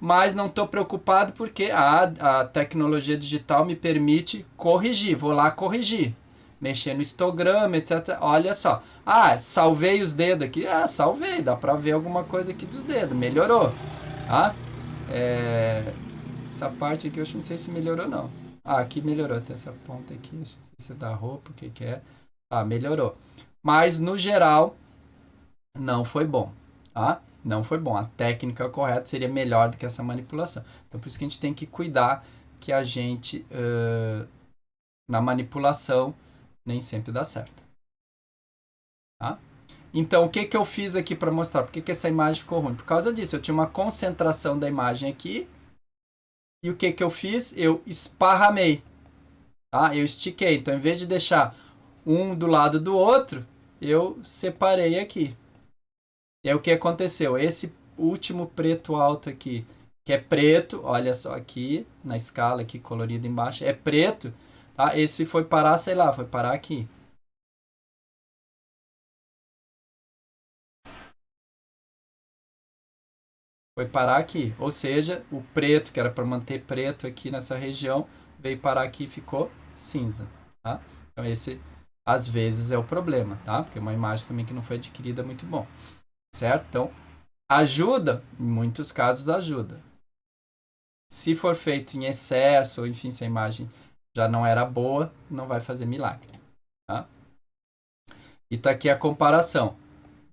mas não estou preocupado porque a tecnologia digital me permite corrigir. Vou lá corrigir. Mexer no histograma, etc. Olha só. Ah, salvei os dedos aqui. Ah, salvei. Dá para ver alguma coisa aqui dos dedos. Melhorou. Tá? Essa parte aqui eu não sei se melhorou não. Ah, aqui melhorou. Tem essa ponta aqui. Não sei se é da roupa, o que que é. Ah, melhorou. Mas no geral não foi bom, tá? Não foi bom. A técnica correta seria melhor do que essa manipulação. Então por isso que a gente tem que cuidar que a gente na manipulação nem sempre dá certo, tá? Então o que que eu fiz aqui para mostrar? Por que que essa imagem ficou ruim? Por causa disso, eu tinha uma concentração da imagem aqui e o que que eu fiz? Eu esparramei, tá? Eu estiquei. Então em vez de deixar um do lado do outro, eu separei aqui. E aí o que aconteceu? Esse último preto alto aqui, que é preto, olha só aqui, na escala aqui colorida embaixo, é preto, tá? Esse foi parar, sei lá, foi parar aqui. Foi parar aqui. Ou seja, o preto, que era para manter preto aqui nessa região, veio parar aqui e ficou cinza, tá? Então esse, às vezes, é o problema, tá? Porque é uma imagem também que não foi adquirida muito bom, certo? Então, ajuda? Em muitos casos ajuda. Se for feito em excesso, ou enfim, se a imagem já não era boa, não vai fazer milagre. Tá? E tá aqui a comparação.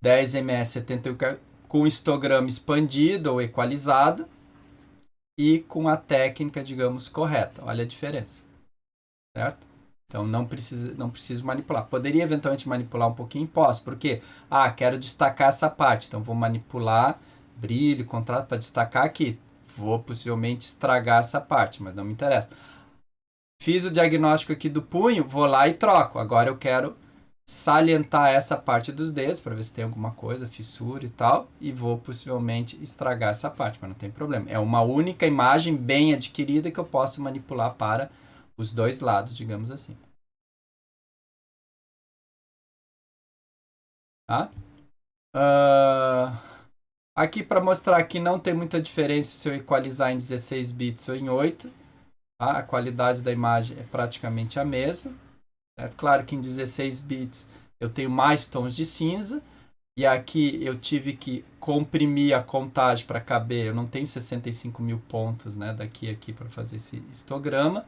10ms 71 com histograma expandido ou equalizado e com a técnica, digamos, correta. Olha a diferença. Certo? Então não preciso manipular. Poderia eventualmente manipular um pouquinho? Posso. Por quê? Ah, quero destacar essa parte. Então vou manipular brilho, contraste para destacar aqui. Vou possivelmente estragar essa parte, mas não me interessa. Fiz o diagnóstico aqui do punho, vou lá e troco. Agora eu quero salientar essa parte dos dedos para ver se tem alguma coisa, fissura e tal, e vou possivelmente estragar essa parte, mas não tem problema. É uma única imagem bem adquirida que eu posso manipular para os dois lados, digamos assim. Tá? Aqui para mostrar que não tem muita diferença se eu equalizar em 16 bits ou em 8. Tá? A qualidade da imagem é praticamente a mesma. É claro que em 16 bits eu tenho mais tons de cinza. E aqui eu tive que comprimir a contagem para caber. Eu não tenho 65 mil pontos, né, daqui a aqui para fazer esse histograma.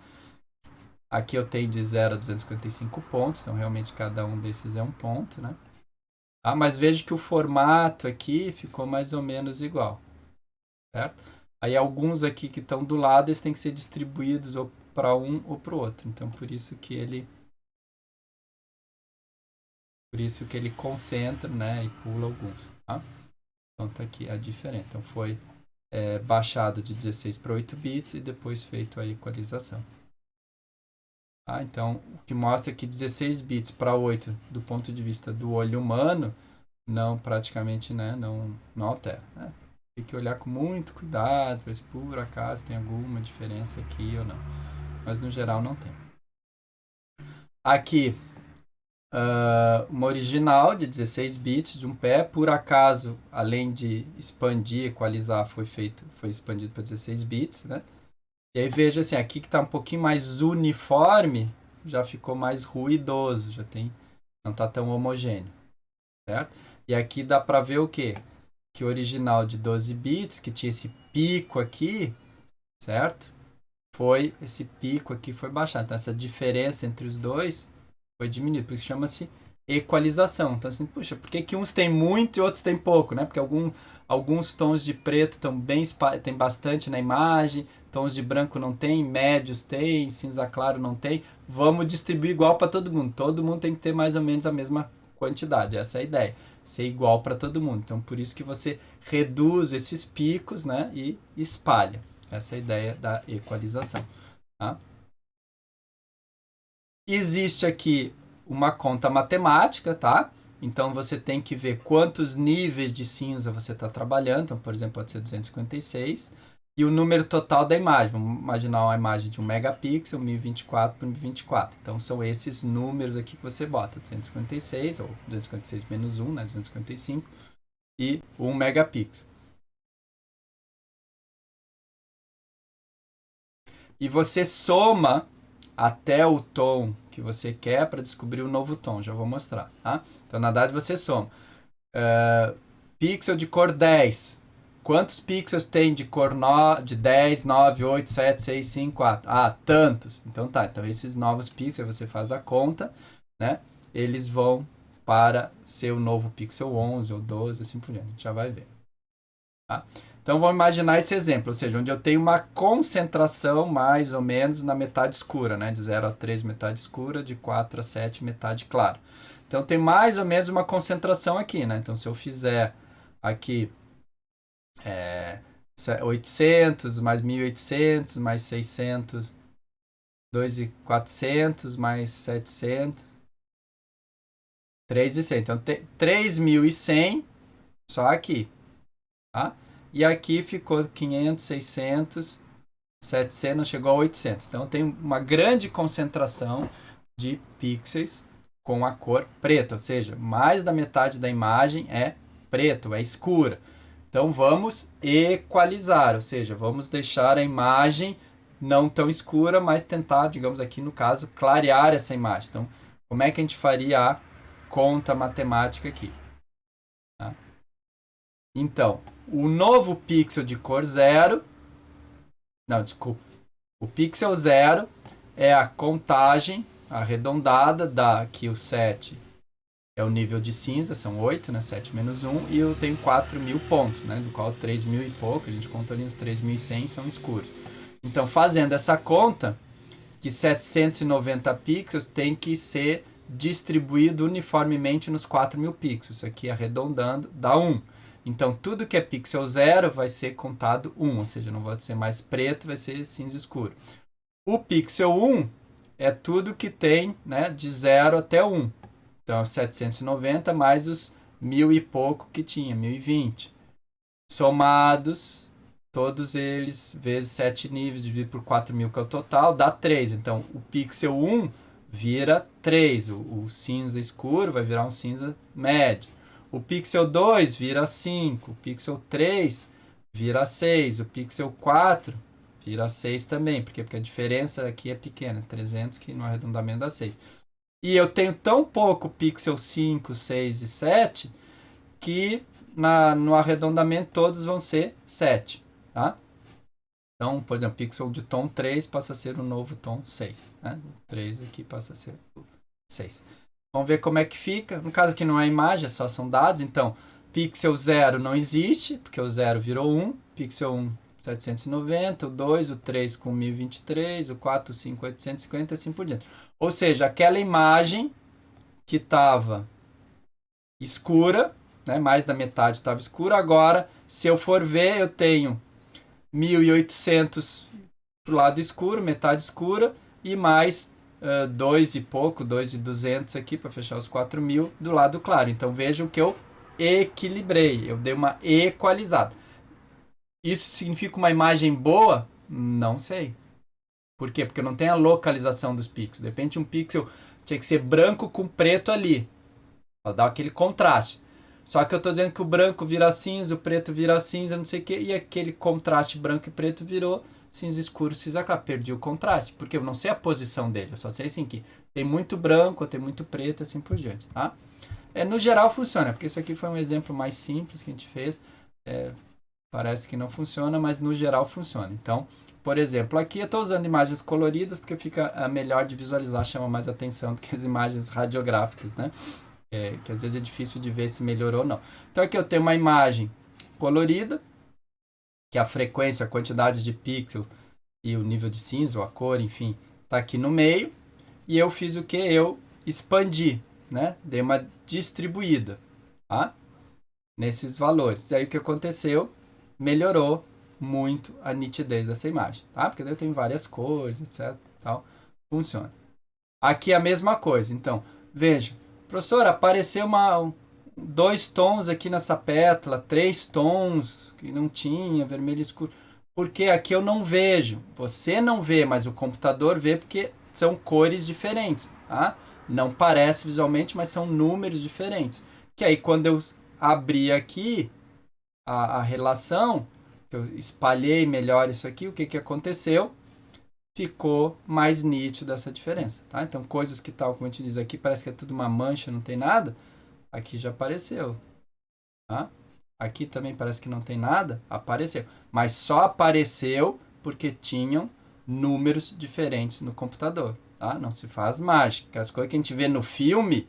Aqui eu tenho de 0 a 255 pontos. Então realmente cada um desses é um ponto, né? Ah, mas veja que o formato aqui ficou mais ou menos igual. Certo? Aí alguns aqui que estão do lado, eles têm que ser distribuídos ou para um ou para o outro. Então por isso que ele concentra, né, e pula alguns, tá? Então tá aqui a diferença. Então foi baixado de 16 para 8 bits e depois feito a equalização. Tá? Então o que mostra que 16 bits para 8 do ponto de vista do olho humano não praticamente, né, não altera, né? Tem que olhar com muito cuidado para ver se por acaso tem alguma diferença aqui ou não. Mas no geral não tem. Aqui, uma original de 16 bits de um pé. Por acaso, além de expandir, equalizar, foi expandido para 16 bits, né? E aí veja assim, aqui que está um pouquinho mais uniforme, já ficou mais ruidoso, não está tão homogêneo, certo? E aqui dá para ver o quê? Que o original de 12 bits, que tinha esse pico aqui, certo? Esse pico aqui foi baixado. Então essa diferença entre os dois foi diminuída. Por isso chama-se equalização. Então, assim, puxa, por que uns tem muito e outros tem pouco, né? Porque alguns tons de preto estão tem bastante na imagem, tons de branco não tem, médios tem, cinza claro não tem. Vamos distribuir igual para todo mundo. Todo mundo tem que ter mais ou menos a mesma quantidade. Essa é a ideia. Ser igual para todo mundo. Então, por isso que você reduz esses picos, né? E espalha. Essa é a ideia da equalização. Tá? Existe aqui uma conta matemática, tá? Então você tem que ver quantos níveis de cinza você está trabalhando. Então, por exemplo, pode ser 256. E o número total da imagem. Vamos imaginar uma imagem de 1 megapixel, 1024 por 1024. Então são esses números aqui que você bota. 256, ou 256 menos 1, né? 255. E 1 megapixel. E você soma até o tom que você quer para descobrir o novo tom. Já vou mostrar. Tá? Então, na verdade, você soma. Pixel de cor 10. Quantos pixels tem de cor de 10, 9, 8, 7, 6, 5, 4? Ah, tantos. Então tá. Então esses novos pixels, você faz a conta, né? Eles vão para ser o novo pixel 11 ou 12, assim por diante. A gente já vai ver. Tá? Então vamos imaginar esse exemplo, ou seja, onde eu tenho uma concentração mais ou menos na metade escura, né? De 0 a 3 metade escura, de 4 a 7 metade clara. Então tem mais ou menos uma concentração aqui, né? Então se eu fizer aqui 800 mais 1800 mais 600, 2.400 mais 700, 3.100. Então tem 3.100 só aqui, tá? E aqui ficou 500, 600, 700, chegou a 800. Então tem uma grande concentração de pixels com a cor preta, ou seja, mais da metade da imagem é preto, é escura. Então vamos equalizar, ou seja, vamos deixar a imagem não tão escura, mas tentar, digamos aqui no caso, clarear essa imagem. Então, como é que a gente faria a conta matemática aqui? Tá? Então, o novo pixel de cor 0, não, desculpa, o pixel 0 é a contagem arredondada da aqui o 7 é o nível de cinza, são 8, né? 7 menos 1, e eu tenho 4.000 pontos, né? Do qual 3.000 e pouco, a gente conta ali uns 3.100 são escuros. Então, fazendo essa conta, que 790 pixels tem que ser distribuído uniformemente nos 4.000 pixels. Isso aqui arredondando dá 1. Então, tudo que é pixel 0 vai ser contado 1, ou seja, não vai ser mais preto, vai ser cinza escuro. O pixel 1 é tudo que tem, né, de 0 até 1. Então, 790 mais os 1.000 e pouco que tinha, 1.020. Somados, todos eles, vezes 7 níveis, dividido por 4.000, que é o total, dá 3. Então, o pixel 1 vira 3. O cinza escuro vai virar um cinza médio. O pixel 2 vira 5. O pixel 3 vira 6. O pixel 4 vira 6 também. Por quê? Porque a diferença aqui é pequena. 300 que no arredondamento dá 6. E eu tenho tão pouco pixel 5, 6 e 7 que no arredondamento todos vão ser 7. Tá? Então, por exemplo, pixel de tom 3 passa a ser o novo tom 6. Né? O 3 aqui passa a ser o 6. Vamos ver como é que fica. No caso aqui não é imagem, só são dados. Então, pixel 0 não existe, porque o 0 virou 1. Pixel 1, 790. O 2, o 3 com 1023. O 4, o 5, 850 e assim por diante. Ou seja, aquela imagem que estava escura, né, mais da metade estava escura, agora, se eu for ver, eu tenho 1.800 para o lado escuro, metade escura, e mais 2 e pouco, 2.200 aqui, para fechar os 4.000 do lado claro. Então vejam que eu equilibrei, eu dei uma equalizada. Isso significa uma imagem boa? Não sei. Por quê? Porque não tem a localização dos pixels. De repente um pixel tinha que ser branco com preto ali, para dar aquele contraste. Só que eu estou dizendo que o branco vira cinza, o preto vira cinza, não sei o quê, e aquele contraste branco e preto virou cinza escuro, cinza claro. Perdi o contraste, porque eu não sei a posição dele, eu só sei assim que tem muito branco, tem muito preto, assim por diante. Tá? No geral funciona, porque isso aqui foi um exemplo mais simples que a gente fez. Parece que não funciona, mas no geral funciona. Então, por exemplo, aqui eu estou usando imagens coloridas porque fica melhor de visualizar, chama mais atenção do que as imagens radiográficas, né? que às vezes é difícil de ver se melhorou ou não. Então aqui eu tenho uma imagem colorida, que a frequência, a quantidade de pixel e o nível de cinza, ou a cor, enfim, está aqui no meio. E eu fiz o que? Eu expandi, né? Dei uma distribuída, tá? Nesses valores. E aí o que aconteceu? Melhorou muito a nitidez dessa imagem, tá? Porque daí eu tenho várias cores, etc. Tal. Funciona. Aqui é a mesma coisa. Então, veja, professor, apareceu dois tons aqui nessa pétala, 3 tons que não tinha, vermelho escuro. Porque aqui eu não vejo. Você não vê, mas o computador vê porque são cores diferentes, tá? Não parece visualmente, mas são números diferentes. Que aí quando eu abri aqui a relação, eu espalhei melhor isso aqui, o que aconteceu? Ficou mais nítido essa diferença, tá? Então, coisas que tal, como a gente diz aqui, parece que é tudo uma mancha, não tem nada, aqui já apareceu, tá? Aqui também parece que não tem nada, apareceu. Mas só apareceu porque tinham números diferentes no computador, tá? Não se faz mágica. As coisas que a gente vê no filme,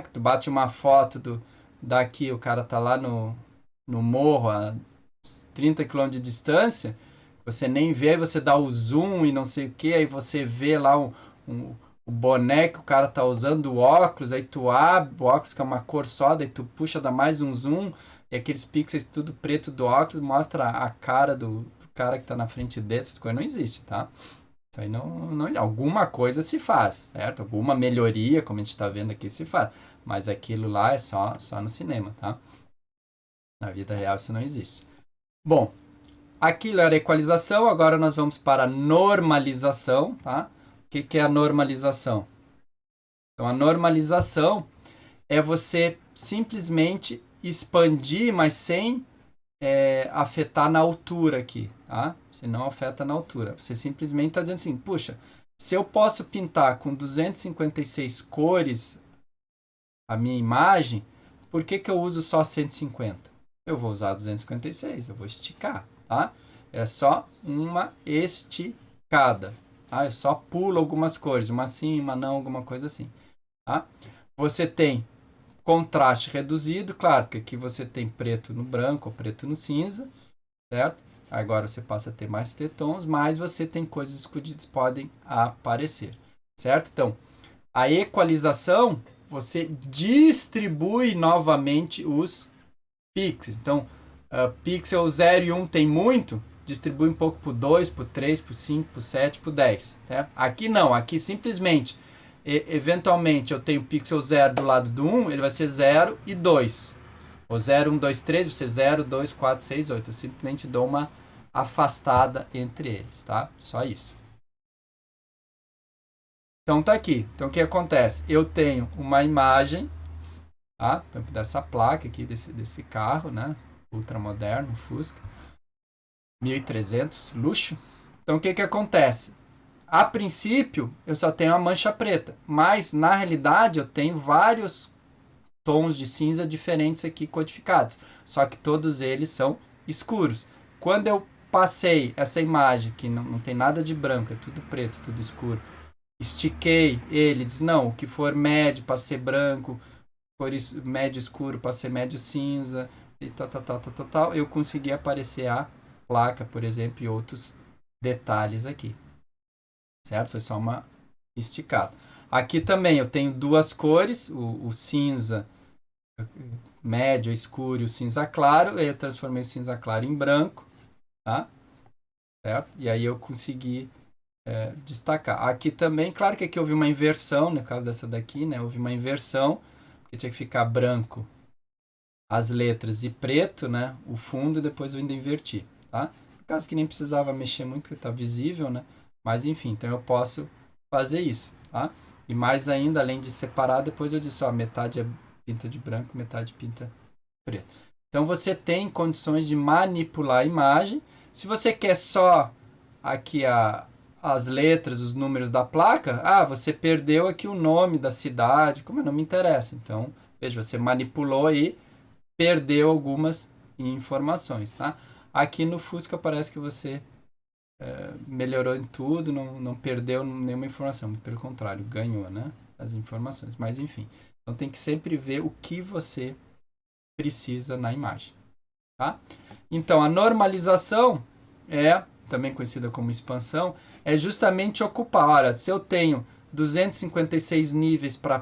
que tu bate uma foto daqui, o cara tá lá no morro a 30 km de distância, você nem vê, aí você dá o zoom e não sei o que, aí você vê lá o boné que o cara tá usando, o óculos, aí tu abre o óculos que é uma cor só, daí tu puxa, dá mais um zoom, e aqueles pixels tudo preto do óculos mostra a cara do cara que tá na frente dessas coisas, não existe, tá? Isso aí não, alguma coisa se faz, certo? Alguma melhoria, como a gente tá vendo aqui, se faz, mas aquilo lá é só no cinema, tá? Na vida real isso não existe. Bom, aquilo era equalização, agora nós vamos para a normalização, tá? O que é a normalização? Então, a normalização é você simplesmente expandir, mas sem afetar na altura aqui, tá? Você não afeta na altura. Você simplesmente está dizendo assim, puxa, se eu posso pintar com 256 cores a minha imagem, por que eu uso só 150? Eu vou usar 256, eu vou esticar, tá? É só uma esticada, tá? Eu só pulo algumas cores, uma sim, uma não, alguma coisa assim, tá? Você tem contraste reduzido, claro, porque aqui você tem preto no branco ou preto no cinza, certo? Agora você passa a ter mais tons, mas você tem coisas escondidas que podem aparecer, certo? Então, a equalização, você distribui novamente os pixels. Então, pixel 0 e 1 tem muito, distribui um pouco para o 2, para o 3, para o 5, para o 7, para o 10. Certo? Aqui não, aqui simplesmente, eventualmente eu tenho pixel 0 do lado do 1, ele vai ser 0 e 2. O 0, 1, 2, 3 vai ser 0, 2, 4, 6, 8. Eu simplesmente dou uma afastada entre eles, tá? Só isso. Então tá aqui. Então o que acontece? Eu tenho uma imagem, tá? Dessa placa aqui, desse carro, né? Ultramoderno, Fusca. 1300, luxo. Então o que acontece? A princípio, eu só tenho a mancha preta, mas na realidade eu tenho vários tons de cinza diferentes aqui codificados, só que todos eles são escuros. Quando eu passei essa imagem, que não tem nada de branco, é tudo preto, tudo escuro, estiquei ele, diz não, o que for médio para ser branco, for médio escuro para ser médio cinza, e tal, eu consegui aparecer a placa, por exemplo, e outros detalhes aqui. Certo? Foi só uma esticada. Aqui também eu tenho duas cores, o cinza médio, escuro e o cinza claro. Eu transformei o cinza claro em branco, tá? Certo? E aí eu consegui destacar. Aqui também, claro que aqui houve uma inversão, no caso dessa daqui, né? Houve uma inversão, porque tinha que ficar branco as letras e preto, né? O fundo, e depois eu ainda inverti, tá? No caso que nem precisava mexer muito, porque tá visível, né? Mas enfim, então eu posso fazer isso, tá? E mais ainda, além de separar, depois eu disse, ó, metade é pinta de branco, metade pinta preto. Então você tem condições de manipular a imagem. Se você quer só aqui as letras, os números da placa, você perdeu aqui o nome da cidade, como não me interessa. Então, veja, você manipulou aí, perdeu algumas informações, tá? Aqui no Fusca parece que você melhorou em tudo, não perdeu nenhuma informação, pelo contrário, ganhou, né, as informações. Mas enfim, Então tem que sempre ver o que você precisa na imagem. Tá? Então a normalização é, também conhecida como expansão, é justamente ocupar. Olha, se eu tenho 256 níveis para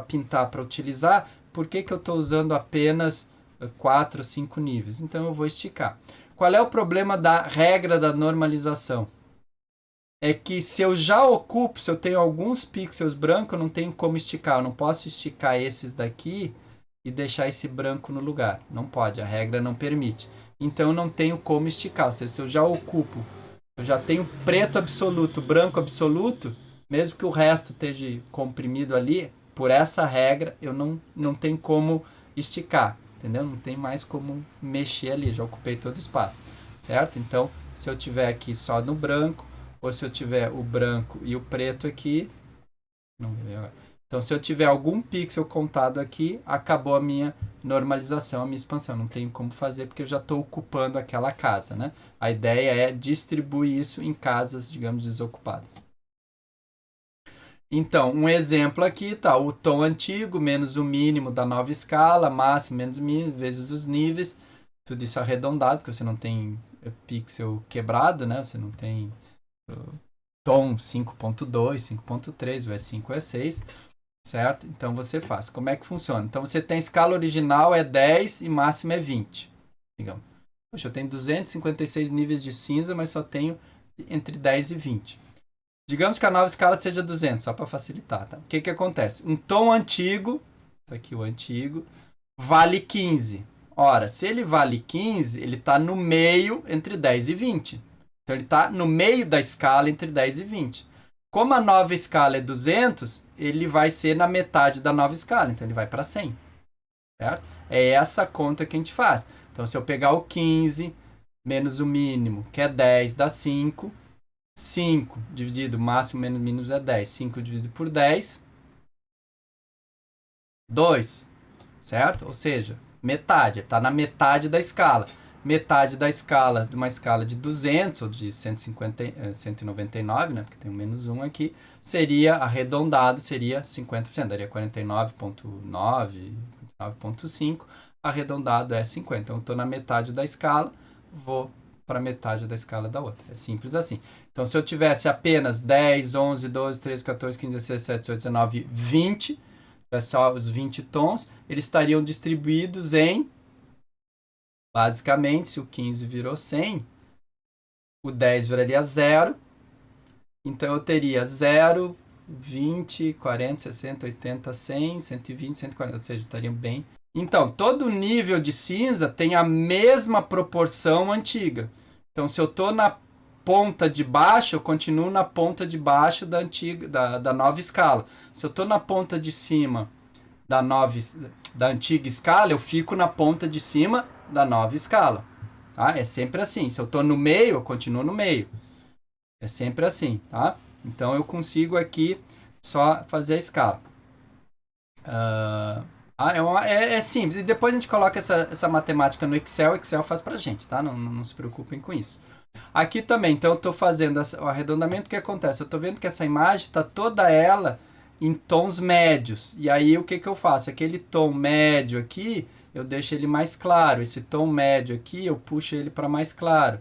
pintar, para utilizar, por que eu estou usando apenas 4 ou 5 níveis? Então eu vou esticar. Qual é o problema da regra da normalização? É que se eu já ocupo, se eu tenho alguns pixels brancos, eu não tenho como esticar. Eu não posso esticar esses daqui e deixar esse branco no lugar. Não pode, a regra não permite. Então eu não tenho como esticar. Ou seja, se eu já ocupo, eu já tenho preto absoluto, branco absoluto, mesmo que o resto esteja comprimido ali, por essa regra eu não tenho como esticar. Entendeu? Não tem mais como mexer ali, já ocupei todo o espaço. Certo? Então, se eu tiver aqui só no branco, ou se eu tiver o branco e o preto aqui, não vou ver agora. Então, se eu tiver algum pixel contado aqui, acabou a minha normalização, a minha expansão. Não tenho como fazer porque eu já estou ocupando aquela casa, né? A ideia é distribuir isso em casas, digamos, desocupadas. Então, um exemplo aqui tá o tom antigo menos o mínimo da nova escala, máximo menos o mínimo, vezes os níveis, tudo isso arredondado, porque você não tem pixel quebrado, né? Você não tem tom 5.2, 5.3, o E5 é 6, certo? Então você faz. Como é que funciona? Então você tem a escala original é 10 e máxima é 20. Digamos. Poxa, eu tenho 256 níveis de cinza, mas só tenho entre 10 e 20. Digamos que a nova escala seja 200, só para facilitar, tá? O que acontece? Um tom antigo, aqui o antigo, vale 15. Ora, se ele vale 15, ele está no meio entre 10 e 20. Então ele está no meio da escala entre 10 e 20. Como a nova escala é 200, ele vai ser na metade da nova escala, então ele vai para 100. Certo? É essa conta que a gente faz. Então se eu pegar o 15 menos o mínimo, que é 10, dá 5. 5 dividido máximo menos mínimo é 10. 5 dividido por 10, 2. Certo? Ou seja, metade. Está na metade da escala. Metade da escala de uma escala de 200 ou de 150, 199, né, porque tem um menos 1 aqui, seria arredondado, seria 50%, daria 49,9, 49,5, arredondado é 50. Então, estou na metade da escala, vou para metade da escala da outra. É simples assim. Então, se eu tivesse apenas 10, 11, 12, 13, 14, 15, 16, 17, 18, 19, 20, só os 20 tons, eles estariam distribuídos em, basicamente, se o 15 virou 100, o 10 viraria 0, então eu teria 0, 20, 40, 60, 80, 100, 120, 140, ou seja, estariam bem. Então, todo nível de cinza tem a mesma proporção antiga. Então, se eu estou na ponta de baixo, eu continuo na ponta de baixo da nova escala. Se eu estou na ponta de cima da antiga escala, eu fico na ponta de cima da nova escala. Tá? É sempre assim. Se eu estou no meio, eu continuo no meio. É sempre assim. Tá? Então eu consigo aqui só fazer a escala. É simples. E depois a gente coloca essa matemática no Excel. O Excel faz pra gente, tá? Não se preocupem com isso. Aqui também, então eu estou fazendo o arredondamento. O que acontece? Eu estou vendo que essa imagem está toda ela em tons médios. E aí o que eu faço? Aquele tom médio aqui, eu deixo ele mais claro. Esse tom médio aqui, eu puxo ele para mais claro.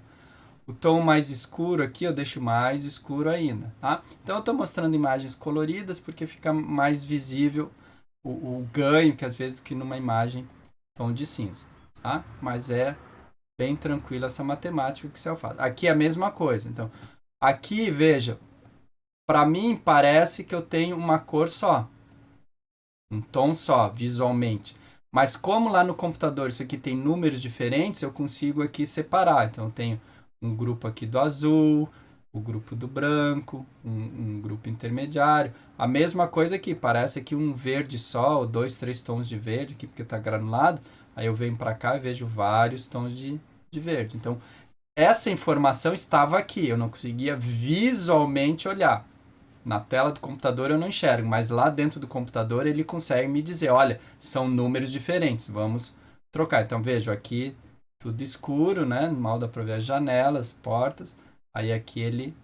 O tom mais escuro aqui, eu deixo mais escuro ainda. Tá? Então eu estou mostrando imagens coloridas porque fica mais visível o ganho que às vezes que numa imagem tom de cinza. Tá? Mas é bem tranquila essa matemática que o Excel faz. Aqui é a mesma coisa. Então, aqui, veja, para mim parece que eu tenho uma cor só, um tom só, visualmente. Mas como lá no computador isso aqui tem números diferentes, eu consigo aqui separar. Então, eu tenho um grupo aqui do azul, o grupo do branco, um grupo intermediário. A mesma coisa aqui, parece aqui um verde só, ou 2, 3 tons de verde aqui, porque está granulado. Aí eu venho para cá e vejo vários tons de verde. Então, essa informação estava aqui, eu não conseguia visualmente olhar. Na tela do computador eu não enxergo, mas lá dentro do computador ele consegue me dizer, olha, são números diferentes, vamos trocar. Então, vejo aqui tudo escuro, né? Mal dá para ver as janelas, portas. Aí aqui ele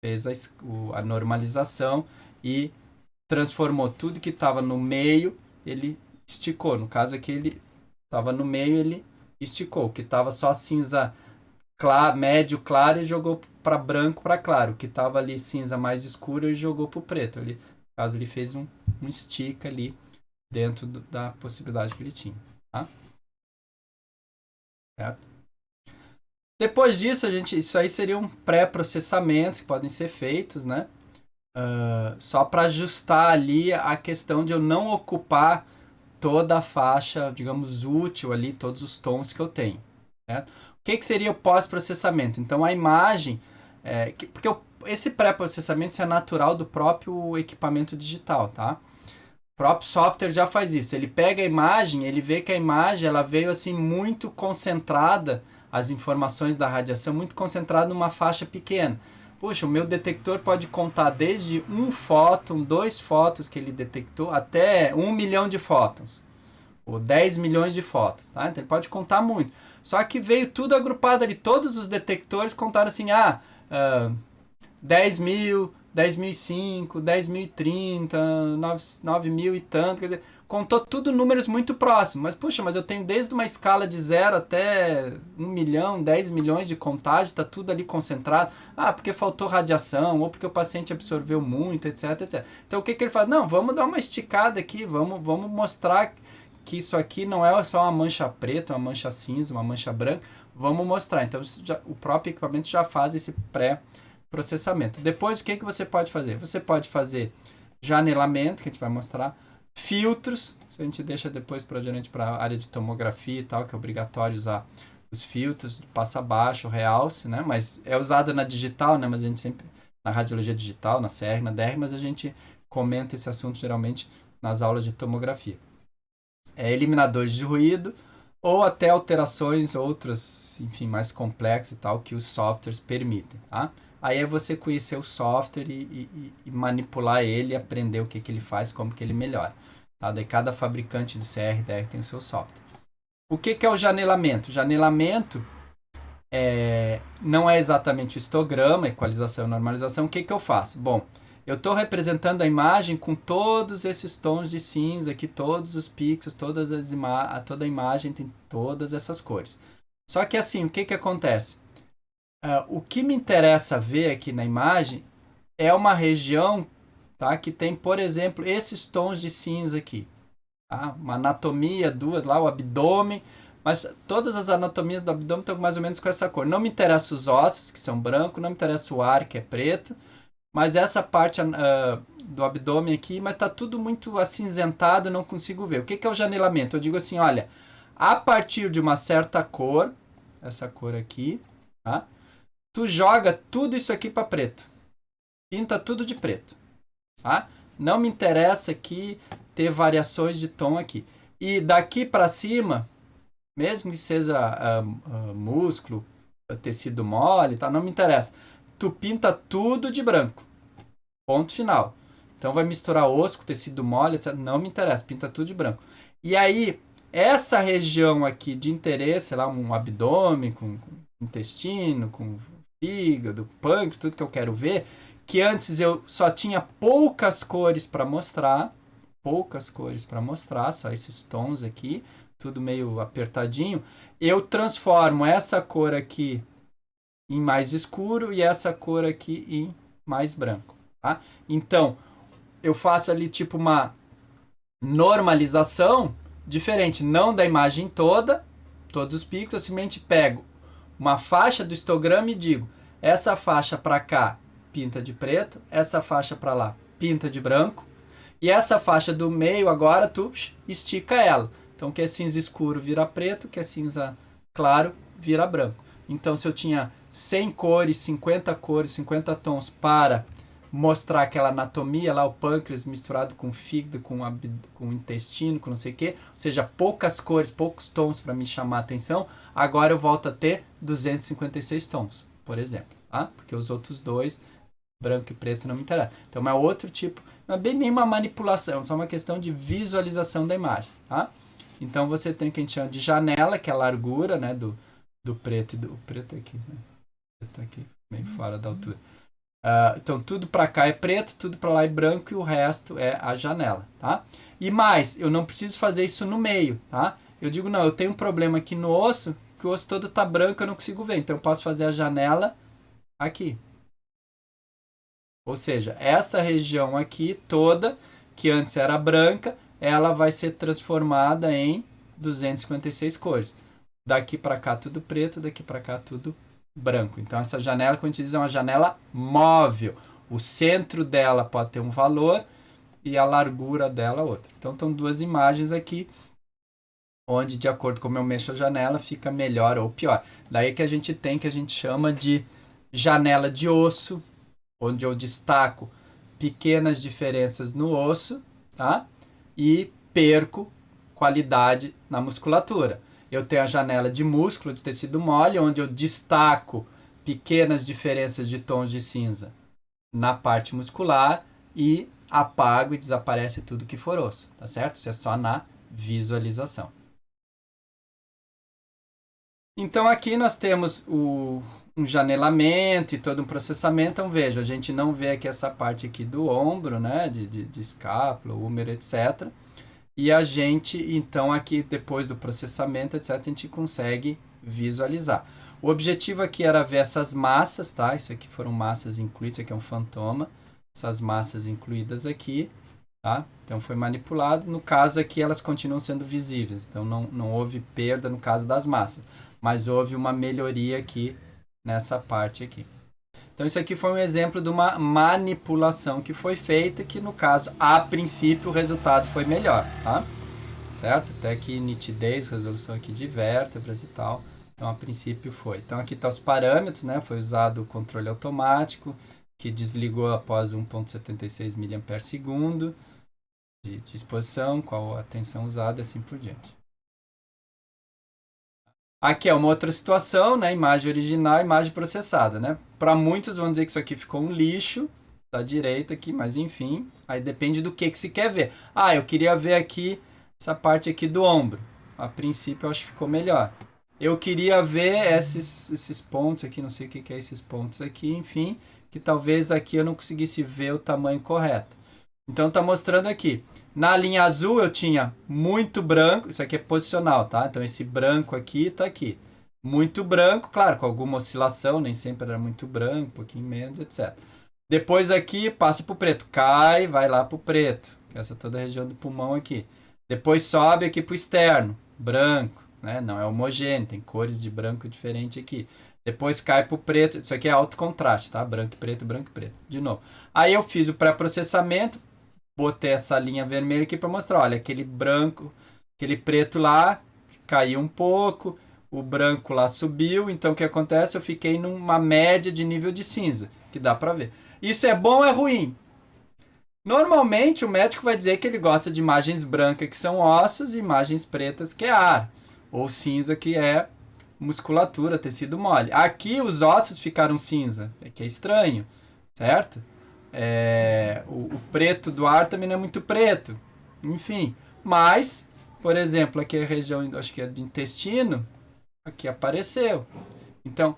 fez a normalização e transformou tudo que estava no meio ele esticou. No caso aqui, ele estava no meio, ele esticou. O que estava só cinza claro, médio claro, ele jogou para branco para claro. O que estava ali cinza mais escuro, ele jogou para o preto. Ele, no caso, ele fez um stick ali dentro da possibilidade que ele tinha. Tá? Certo? Depois disso, isso aí seriam pré-processamentos que podem ser feitos, né? Só para ajustar ali a questão de eu não ocupar toda a faixa, digamos, útil ali, todos os tons que eu tenho. Certo? O que seria o pós-processamento? Então, a imagem... porque esse pré-processamento isso é natural do próprio equipamento digital, tá? O próprio software já faz isso. Ele pega a imagem, ele vê que a imagem ela veio assim muito concentrada, as informações da radiação muito concentrada numa faixa pequena. Puxa, o meu detector pode contar desde um fóton, 2 fótons que ele detectou, até 1 milhão de fótons, ou 10 milhões de fótons, tá? Então ele pode contar muito. Só que veio tudo agrupado ali, todos os detectores contaram assim, 10 mil, 10.005, 10.030, 9 mil e tanto, quer dizer, contou tudo números muito próximos, mas puxa, mas eu tenho desde uma escala de 0 até 1 milhão, 10 milhões de contagem, está tudo ali concentrado, porque faltou radiação, ou porque o paciente absorveu muito, etc, etc. Então o que ele faz? Não, vamos dar uma esticada aqui, vamos mostrar que isso aqui não é só uma mancha preta, uma mancha cinza, uma mancha branca, vamos mostrar. Então o próprio equipamento já faz esse pré-processamento. Depois, o que você pode fazer? Você pode fazer janelamento, que a gente vai mostrar, filtros, isso a gente deixa depois para a área de tomografia e tal, que é obrigatório usar os filtros, passa baixo, realce, né? Mas é usado na digital, né? Mas a gente sempre, na radiologia digital, na CR, na DR, mas a gente comenta esse assunto geralmente nas aulas de tomografia. Eliminadores de ruído, ou até alterações outras, enfim, mais complexas e tal, que os softwares permitem, tá? Aí é você conhecer o software e manipular ele, aprender o que ele faz, como que ele melhora. Tá? Daí cada fabricante de CR, DR tem o seu software. O que é o janelamento? O janelamento não é exatamente o histograma, equalização e normalização. O que eu faço? Bom, eu estou representando a imagem com todos esses tons de cinza aqui, todos os pixels, toda a imagem tem todas essas cores. Só que assim, o que acontece? O que me interessa ver aqui na imagem é uma região, tá, que tem, por exemplo, esses tons de cinza aqui. Tá? Uma anatomia, duas lá, o abdômen, mas todas as anatomias do abdômen estão mais ou menos com essa cor. Não me interessa os ossos, que são brancos, não me interessa o ar, que é preto, mas essa parte do abdômen aqui, mas está tudo muito acinzentado, não consigo ver. O que é o janelamento? Eu digo assim, olha, a partir de uma certa cor, essa cor aqui, tá? Tu joga tudo isso aqui para preto. Pinta tudo de preto. Tá? Não me interessa aqui ter variações de tom aqui. E daqui para cima, mesmo que seja músculo, tecido mole, tá? Não me interessa. Tu pinta tudo de branco. Ponto final. Então vai misturar osso com tecido mole, etc. Não me interessa, pinta tudo de branco. E aí, essa região aqui de interesse, lá, um abdômen com intestino, com fígado, pâncreas, tudo que eu quero ver, que antes eu só tinha poucas cores para mostrar, só esses tons aqui, tudo meio apertadinho, eu transformo essa cor aqui em mais escuro e essa cor aqui em mais branco, tá? Então, eu faço ali tipo uma normalização diferente, não da imagem toda, todos os pixels, eu simplesmente pego uma faixa do histograma e digo, essa faixa para cá pinta de preto, essa faixa para lá pinta de branco, e essa faixa do meio agora tu estica ela. Então o que é cinza escuro vira preto, o que é cinza claro vira branco. Então se eu tinha 100 cores, 50 tons para mostrar aquela anatomia lá, o pâncreas misturado com fígado, com intestino, com não sei o que, ou seja, poucas cores, poucos tons para me chamar a atenção, agora eu volto a ter 256 tons, por exemplo, tá? Porque os outros dois, branco e preto, não me interessam. Então é outro tipo, não é bem nenhuma manipulação, é só uma questão de visualização da imagem, tá? Então você tem o que a gente chama de janela, que é a largura, né, do preto e do preto aqui, né? Preto aqui, meio fora da altura. Então, tudo para cá é preto, tudo para lá é branco e o resto é a janela, tá? E mais, eu não preciso fazer isso no meio, tá? Eu digo, não, eu tenho um problema aqui no osso, que o osso todo tá branco, eu não consigo ver. Então, eu posso fazer a janela aqui. Ou seja, essa região aqui toda, que antes era branca, ela vai ser transformada em 256 cores. Daqui para cá tudo preto, daqui para cá tudo branco. Então essa janela, como a gente diz, é uma janela móvel. O centro dela pode ter um valor e a largura dela outra. Então estão duas imagens aqui, onde de acordo com como eu mexo a janela, fica melhor ou pior. Daí que a gente tem, que a gente chama de janela de osso, onde eu destaco pequenas diferenças no osso, tá? E perco qualidade na musculatura. Eu tenho a janela de músculo, de tecido mole, onde eu destaco pequenas diferenças de tons de cinza na parte muscular e apago e desaparece tudo que for osso, tá certo? Isso é só na visualização. Então aqui nós temos um janelamento e todo um processamento. Então veja, a gente não vê aqui essa parte aqui do ombro, né, de escápula, húmero, etc. E a gente, então aqui depois do processamento, etc, a gente consegue visualizar. O objetivo aqui era ver essas massas, tá? Isso aqui foram massas incluídas, isso aqui é um fantoma. Essas massas incluídas aqui, tá? Então foi manipulado. No caso aqui elas continuam sendo visíveis, então não houve perda no caso das massas, mas houve uma melhoria aqui nessa parte aqui. Então isso aqui foi um exemplo de uma manipulação que foi feita, que no caso, a princípio, o resultado foi melhor, tá? Certo? Até que nitidez, resolução aqui de vértebras e tal. Então a princípio foi. Então aqui estão os parâmetros, né? Foi usado o controle automático, que desligou após 1,76 mAh de exposição, qual a tensão usada e assim por diante. Aqui é uma outra situação, né? Imagem original, imagem processada, né? Para muitos vão dizer que isso aqui ficou um lixo, da direita aqui, mas enfim, aí depende do que se quer ver. Ah, eu queria ver aqui essa parte aqui do ombro. A princípio eu acho que ficou melhor. Eu queria ver esses pontos aqui, não sei o que é esses pontos aqui, enfim, que talvez aqui eu não conseguisse ver o tamanho correto. Então tá mostrando aqui. Na linha azul eu tinha muito branco, isso aqui é posicional, tá? Então esse branco aqui tá aqui. Muito branco, claro, com alguma oscilação, nem sempre era muito branco, um pouquinho menos, etc. Depois aqui passa pro preto, cai, vai lá pro preto, que essa é toda a região do pulmão aqui. Depois sobe aqui pro externo, branco, né? Não é homogêneo, tem cores de branco diferente aqui. Depois cai pro preto, isso aqui é alto contraste, tá? Branco e preto, branco e preto. De novo. Aí eu fiz o pré-processamento, botei essa linha vermelha aqui para mostrar, olha, aquele branco, aquele preto lá caiu um pouco, o branco lá subiu, então o que acontece? Eu fiquei numa média de nível de cinza, que dá para ver. Isso é bom ou é ruim? Normalmente o médico vai dizer que ele gosta de imagens brancas, que são ossos, e imagens pretas, que é ar, ou cinza, que é musculatura, tecido mole. Aqui os ossos ficaram cinza, que é estranho, certo? O preto do ar também não é muito preto, enfim. Mas, por exemplo, aqui a região, acho que é do intestino, aqui apareceu. Então,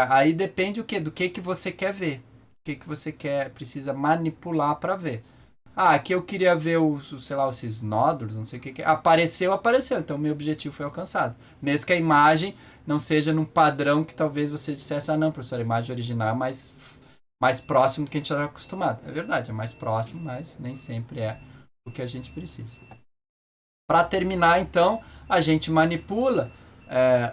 aí depende do que você quer ver, o que você precisa manipular para ver. Ah, aqui eu queria ver sei lá, esses nódulos, não sei o que. Apareceu. Então meu objetivo foi alcançado. Mesmo que a imagem não seja num padrão que talvez você dissesse, ah não, professor, a imagem original é mais próximo do que a gente está acostumado. É verdade, é mais próximo, mas nem sempre é o que a gente precisa. Para terminar, então, a gente manipula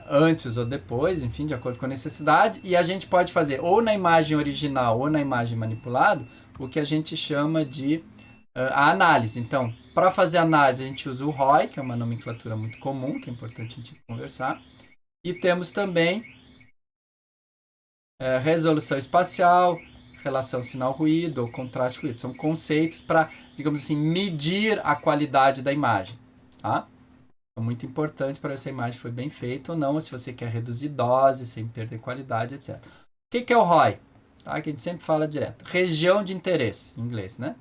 antes ou depois, enfim, de acordo com a necessidade, e a gente pode fazer ou na imagem original ou na imagem manipulada o que a gente chama de a análise. Então, para fazer análise, a gente usa o ROI, que é uma nomenclatura muito comum, que é importante a gente conversar, e temos também resolução espacial, relação sinal-ruído ou contraste-ruído. São conceitos para, digamos assim, medir a qualidade da imagem. Tá? É muito importante para ver se a imagem foi bem feita ou não, ou se você quer reduzir dose sem perder qualidade, etc. O que é o ROI? Tá? Que a gente sempre fala direto. Região de interesse, em inglês, né?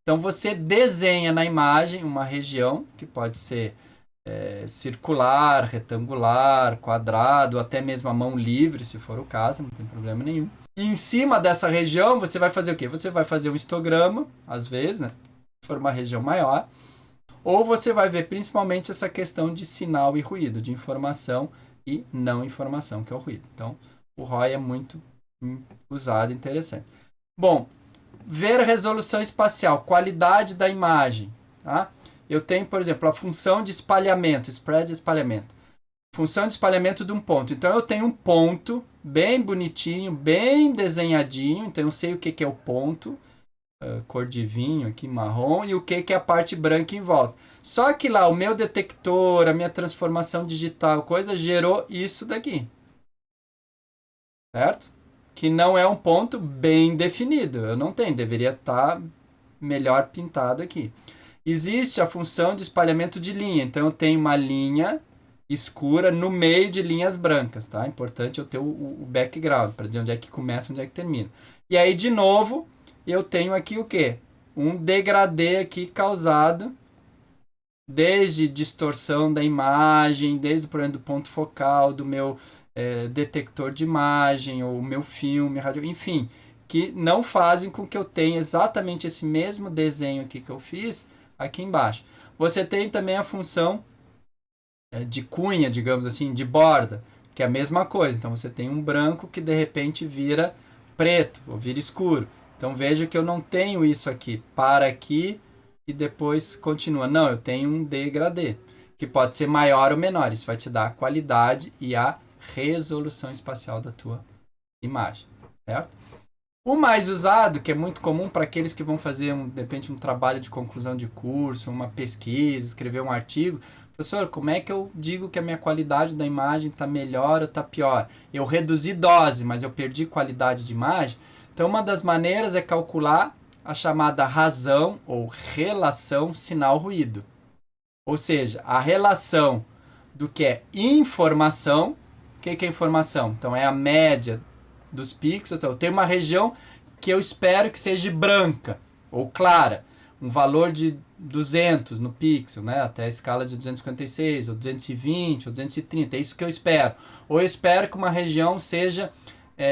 Então você desenha na imagem uma região, que pode ser circular, retangular, quadrado, até mesmo a mão livre, se for o caso, não tem problema nenhum. E em cima dessa região, você vai fazer o quê? Você vai fazer um histograma, às vezes, né? Se for uma região maior. Ou você vai ver principalmente essa questão de sinal e ruído, de informação e não informação, que é o ruído. Então, o ROI é muito usado e interessante. Bom, ver a resolução espacial, qualidade da imagem. Tá? Eu tenho, por exemplo, a função de espalhamento, spread de espalhamento. Função de espalhamento de um ponto. Então, eu tenho um ponto bem bonitinho, bem desenhadinho. Então, eu sei o que é o ponto. Cor de vinho aqui, marrom, e o que é a parte branca em volta. Só que lá o meu detector, a minha transformação digital, coisa, gerou isso daqui. Certo? Que não é um ponto bem definido. Eu não tenho, deveria estar melhor pintado aqui. Existe a função de espalhamento de linha. Então eu tenho uma linha escura no meio de linhas brancas, tá? É importante eu ter o background, para dizer onde é que começa, onde é que termina. E aí, de novo, eu tenho aqui o quê? Um degradê aqui causado desde distorção da imagem, desde o problema do ponto focal, do meu detector de imagem, ou meu filme, rádio, enfim, que não fazem com que eu tenha exatamente esse mesmo desenho aqui que eu fiz aqui embaixo. Você tem também a função de cunha, digamos assim, de borda, que é a mesma coisa. Então você tem um branco que de repente vira preto ou vira escuro. Então veja que eu não tenho isso aqui para aqui e depois continua. Não, eu tenho um degradê, que pode ser maior ou menor. Isso vai te dar a qualidade e a resolução espacial da tua imagem, certo? O mais usado, que é muito comum para aqueles que vão fazer, de repente, um trabalho de conclusão de curso, uma pesquisa, escrever um artigo. Professor, como é que eu digo que a minha qualidade da imagem está melhor ou está pior? Eu reduzi dose, mas eu perdi qualidade de imagem. Então, uma das maneiras é calcular a chamada razão ou relação sinal-ruído. Ou seja, a relação do que é informação. O que é informação? Então, é a média dos pixels. Então, eu tenho uma região que eu espero que seja branca ou clara. Um valor de 200 no pixel, né? Até a escala de 256, ou 220, ou 230. É isso que eu espero. Ou eu espero que uma região seja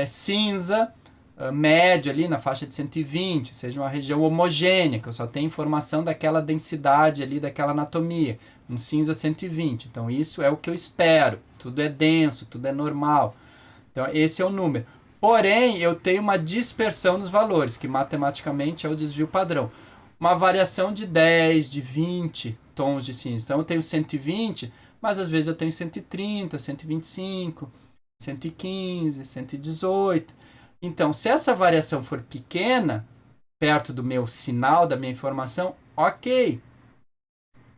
cinza, médio ali na faixa de 120, seja uma região homogênea, que eu só tenho informação daquela densidade ali, daquela anatomia, um cinza 120. Então isso é o que eu espero. Tudo é denso, tudo é normal. Então esse é o número. Porém, eu tenho uma dispersão nos valores, que matematicamente é o desvio padrão. Uma variação de 10, de 20 tons de cinza. Então eu tenho 120, mas às vezes eu tenho 130, 125, 115, 118. Então, se essa variação for pequena, perto do meu sinal, da minha informação, ok,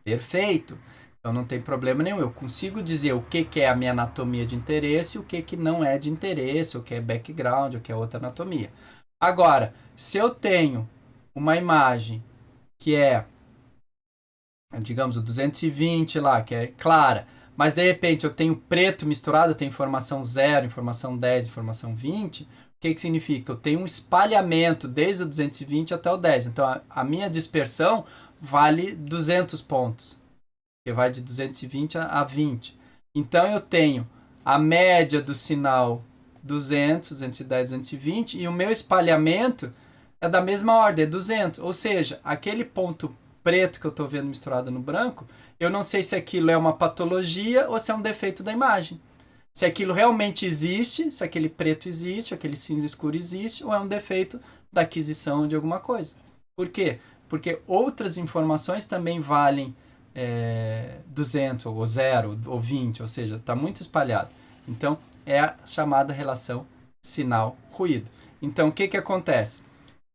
perfeito. Então não tem problema nenhum. Eu consigo dizer o que é a minha anatomia de interesse e o que não é de interesse, o que é background, o que é outra anatomia. Agora, se eu tenho uma imagem que é, digamos, o 220 lá, que é clara, mas de repente eu tenho preto misturado, eu tenho informação 0, informação 10, informação 20, o que significa? Eu tenho um espalhamento desde o 220 até o 10. Então a minha dispersão vale 200 pontos, que vai de 220 a 20. Então eu tenho a média do sinal 200, 210, 220 e o meu espalhamento é da mesma ordem, é 200. Ou seja, aquele ponto preto que eu estou vendo misturado no branco, eu não sei se aquilo é uma patologia ou se é um defeito da imagem. Se aquilo realmente existe, se aquele preto existe, aquele cinza escuro existe, ou é um defeito da aquisição de alguma coisa. Por quê? Porque outras informações também valem 200, ou 0, ou 20, ou seja, está muito espalhado. Então, é a chamada relação sinal-ruído. Então, o que acontece?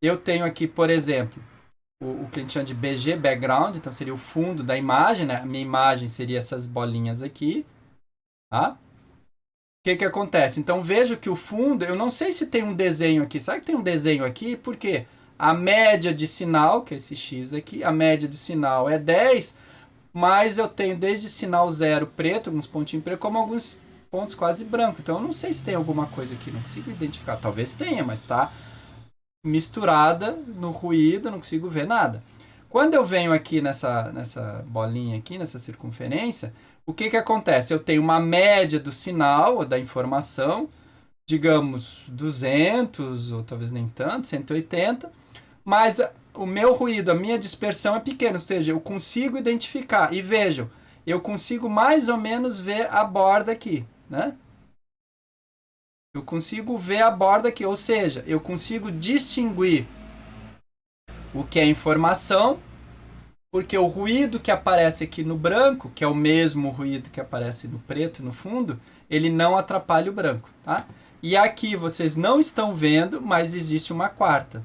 Eu tenho aqui, por exemplo, o que a gente chama de BG, background, então seria o fundo da imagem, né? A minha imagem seria essas bolinhas aqui, tá? O que acontece? Então vejo que o fundo, eu não sei se tem um desenho aqui. Sabe que tem um desenho aqui? Porque a média de sinal, que é esse X aqui, a média de sinal é 10, mas eu tenho desde sinal 0 preto, alguns pontinhos pretos, como alguns pontos quase brancos. Então eu não sei se tem alguma coisa aqui, não consigo identificar. Talvez tenha, mas está misturada no ruído, não consigo ver nada. Quando eu venho aqui nessa bolinha aqui, nessa circunferência, o que acontece? Eu tenho uma média do sinal, ou da informação, digamos 200, ou talvez nem tanto, 180, mas o meu ruído, a minha dispersão é pequena, ou seja, eu consigo identificar. E vejam, eu consigo mais ou menos ver a borda aqui, né? Eu consigo ver a borda aqui, ou seja, eu consigo distinguir o que é informação, porque o ruído que aparece aqui no branco, que é o mesmo ruído que aparece no preto no fundo, ele não atrapalha o branco, tá? E aqui vocês não estão vendo, mas existe uma quarta.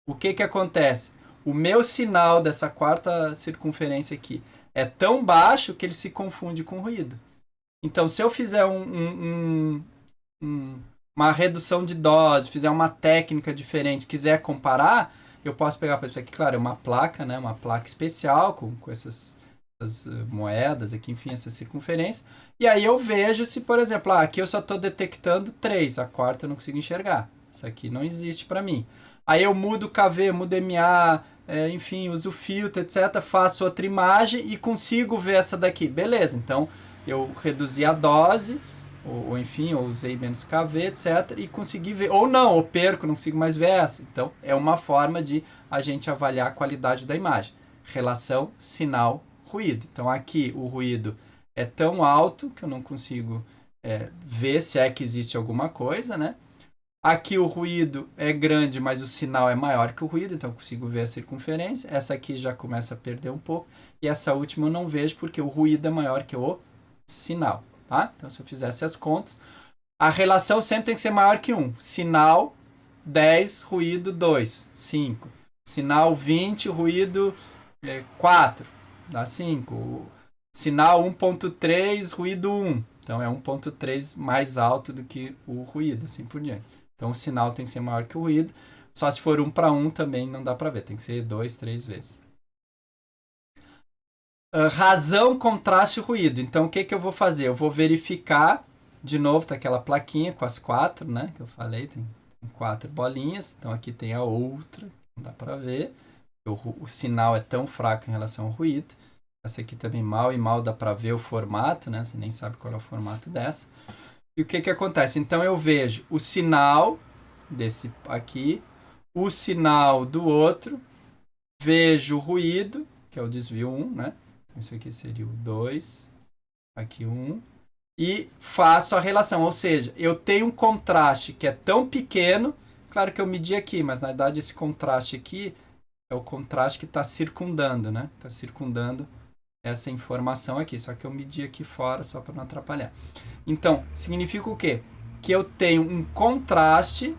O que acontece? O meu sinal dessa quarta circunferência aqui é tão baixo que ele se confunde com o ruído. Então, se eu fizer uma redução de dose, fizer uma técnica diferente, quiser comparar, eu posso pegar, por exemplo, aqui, claro, é uma placa, né? Uma placa especial com essas moedas aqui, enfim, essa circunferência. E aí eu vejo se, por exemplo, aqui eu só estou detectando 3, a quarta eu não consigo enxergar. Isso aqui não existe para mim. Aí eu mudo o KV, mudo MA, enfim, uso filtro, etc. Faço outra imagem e consigo ver essa daqui. Beleza, então eu reduzi a dose, ou enfim, eu usei menos KV, etc. E consegui ver. Ou não, ou perco, não consigo mais ver essa. Então é uma forma de a gente avaliar a qualidade da imagem. Relação sinal-ruído. Então aqui o ruído é tão alto que eu não consigo ver se é que existe alguma coisa, né? Aqui o ruído é grande, mas o sinal é maior que o ruído, então eu consigo ver a circunferência. Essa aqui já começa a perder um pouco. E essa última eu não vejo porque o ruído é maior que o sinal. Tá? Então, se eu fizesse as contas, a relação sempre tem que ser maior que 1. Sinal 10, ruído 2, 5. Sinal 20, ruído 4, dá 5. Sinal 1.3, ruído 1. Então, é 1.3 mais alto do que o ruído, assim por diante. Então o sinal tem que ser maior que o ruído. Só se for 1 para 1 também não dá para ver. Tem que ser 2, 3 vezes. Razão, contraste e ruído. Então o que eu vou fazer? Eu vou verificar, de novo, tá aquela plaquinha com as 4, né? Que eu falei, tem 4 bolinhas. Então aqui tem a outra, não dá para ver. O sinal é tão fraco em relação ao ruído. Essa aqui também mal e mal dá para ver o formato, né? Você nem sabe qual é o formato dessa. E o que acontece? Então eu vejo o sinal desse aqui, o sinal do outro, vejo o ruído, que é o desvio 1, né? Isso aqui seria o 2, aqui 1, e faço a relação, ou seja, eu tenho um contraste que é tão pequeno, claro que eu medi aqui, mas na verdade esse contraste aqui é o contraste que está circundando, né? Está circundando essa informação aqui, só que eu medi aqui fora só para não atrapalhar. Então, significa o quê? Que eu tenho um contraste,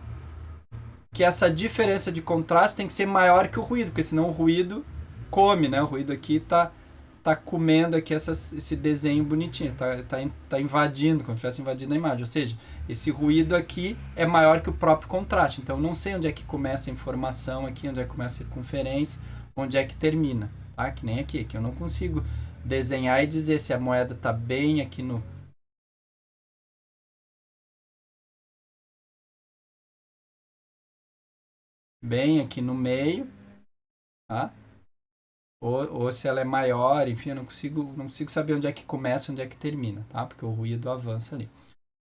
que essa diferença de contraste tem que ser maior que o ruído, porque senão o ruído come, né? O ruído aqui tá comendo aqui esse desenho bonitinho, tá invadindo, como se estivesse invadindo a imagem. Ou seja, esse ruído aqui é maior que o próprio contraste. Então, eu não sei onde é que começa a informação aqui, onde é que começa a circunferência, onde é que termina, tá? Que nem aqui, que eu não consigo desenhar e dizer se a moeda tá bem aqui no meio, tá? Ou se ela é maior, enfim, eu não consigo saber onde é que começa, onde é que termina, tá? Porque o ruído avança ali.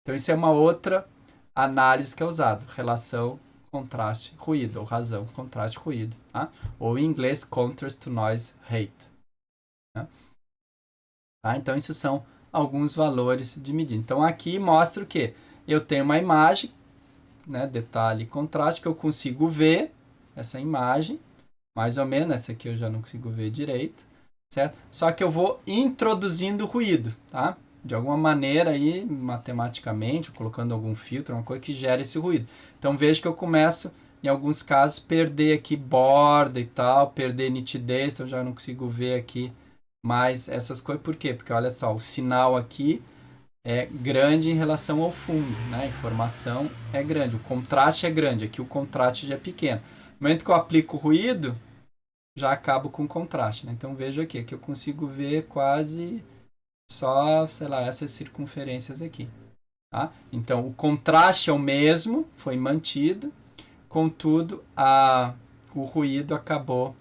Então isso é uma outra análise que é usada, relação contraste ruído, ou razão contraste ruído, tá? Ou em inglês contrast to noise rate, né? Tá? Então isso são alguns valores de medida. Então aqui mostra o que? Eu tenho uma imagem, né, detalhe e contraste, que eu consigo ver essa imagem, mais ou menos, essa aqui eu já não consigo ver direito, certo? Só que eu vou introduzindo ruído, tá? De alguma maneira aí, matematicamente, colocando algum filtro, uma coisa que gera esse ruído. Então vejo que eu começo, em alguns casos, perder aqui borda e tal, perder nitidez, então já não consigo ver aqui mais essas coisas. Por quê? Porque olha só, o sinal aqui é grande em relação ao fundo, né? A informação é grande, o contraste é grande, aqui o contraste já é pequeno. No momento que eu aplico o ruído, já acabo com o contraste, né? Então vejo aqui que eu consigo ver quase só, sei lá, essas circunferências aqui, tá? Então o contraste é o mesmo, foi mantido, contudo o ruído acabou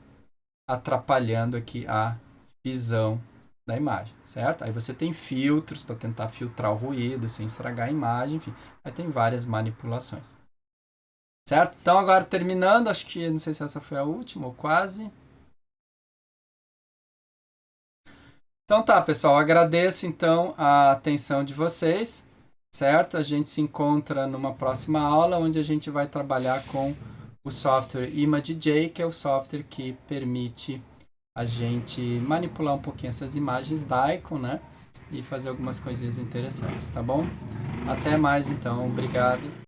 atrapalhando aqui a visão da imagem, certo? Aí você tem filtros para tentar filtrar o ruído sem estragar a imagem, enfim, aí tem várias manipulações. Certo? Então agora terminando, acho que não sei se essa foi a última ou quase. Então tá, pessoal, agradeço então a atenção de vocês, certo? A gente se encontra numa próxima aula onde a gente vai trabalhar com o software ImageJ, que é o software que permite a gente manipular um pouquinho essas imagens da Icon, né? E fazer algumas coisinhas interessantes, tá bom? Até mais então, obrigado.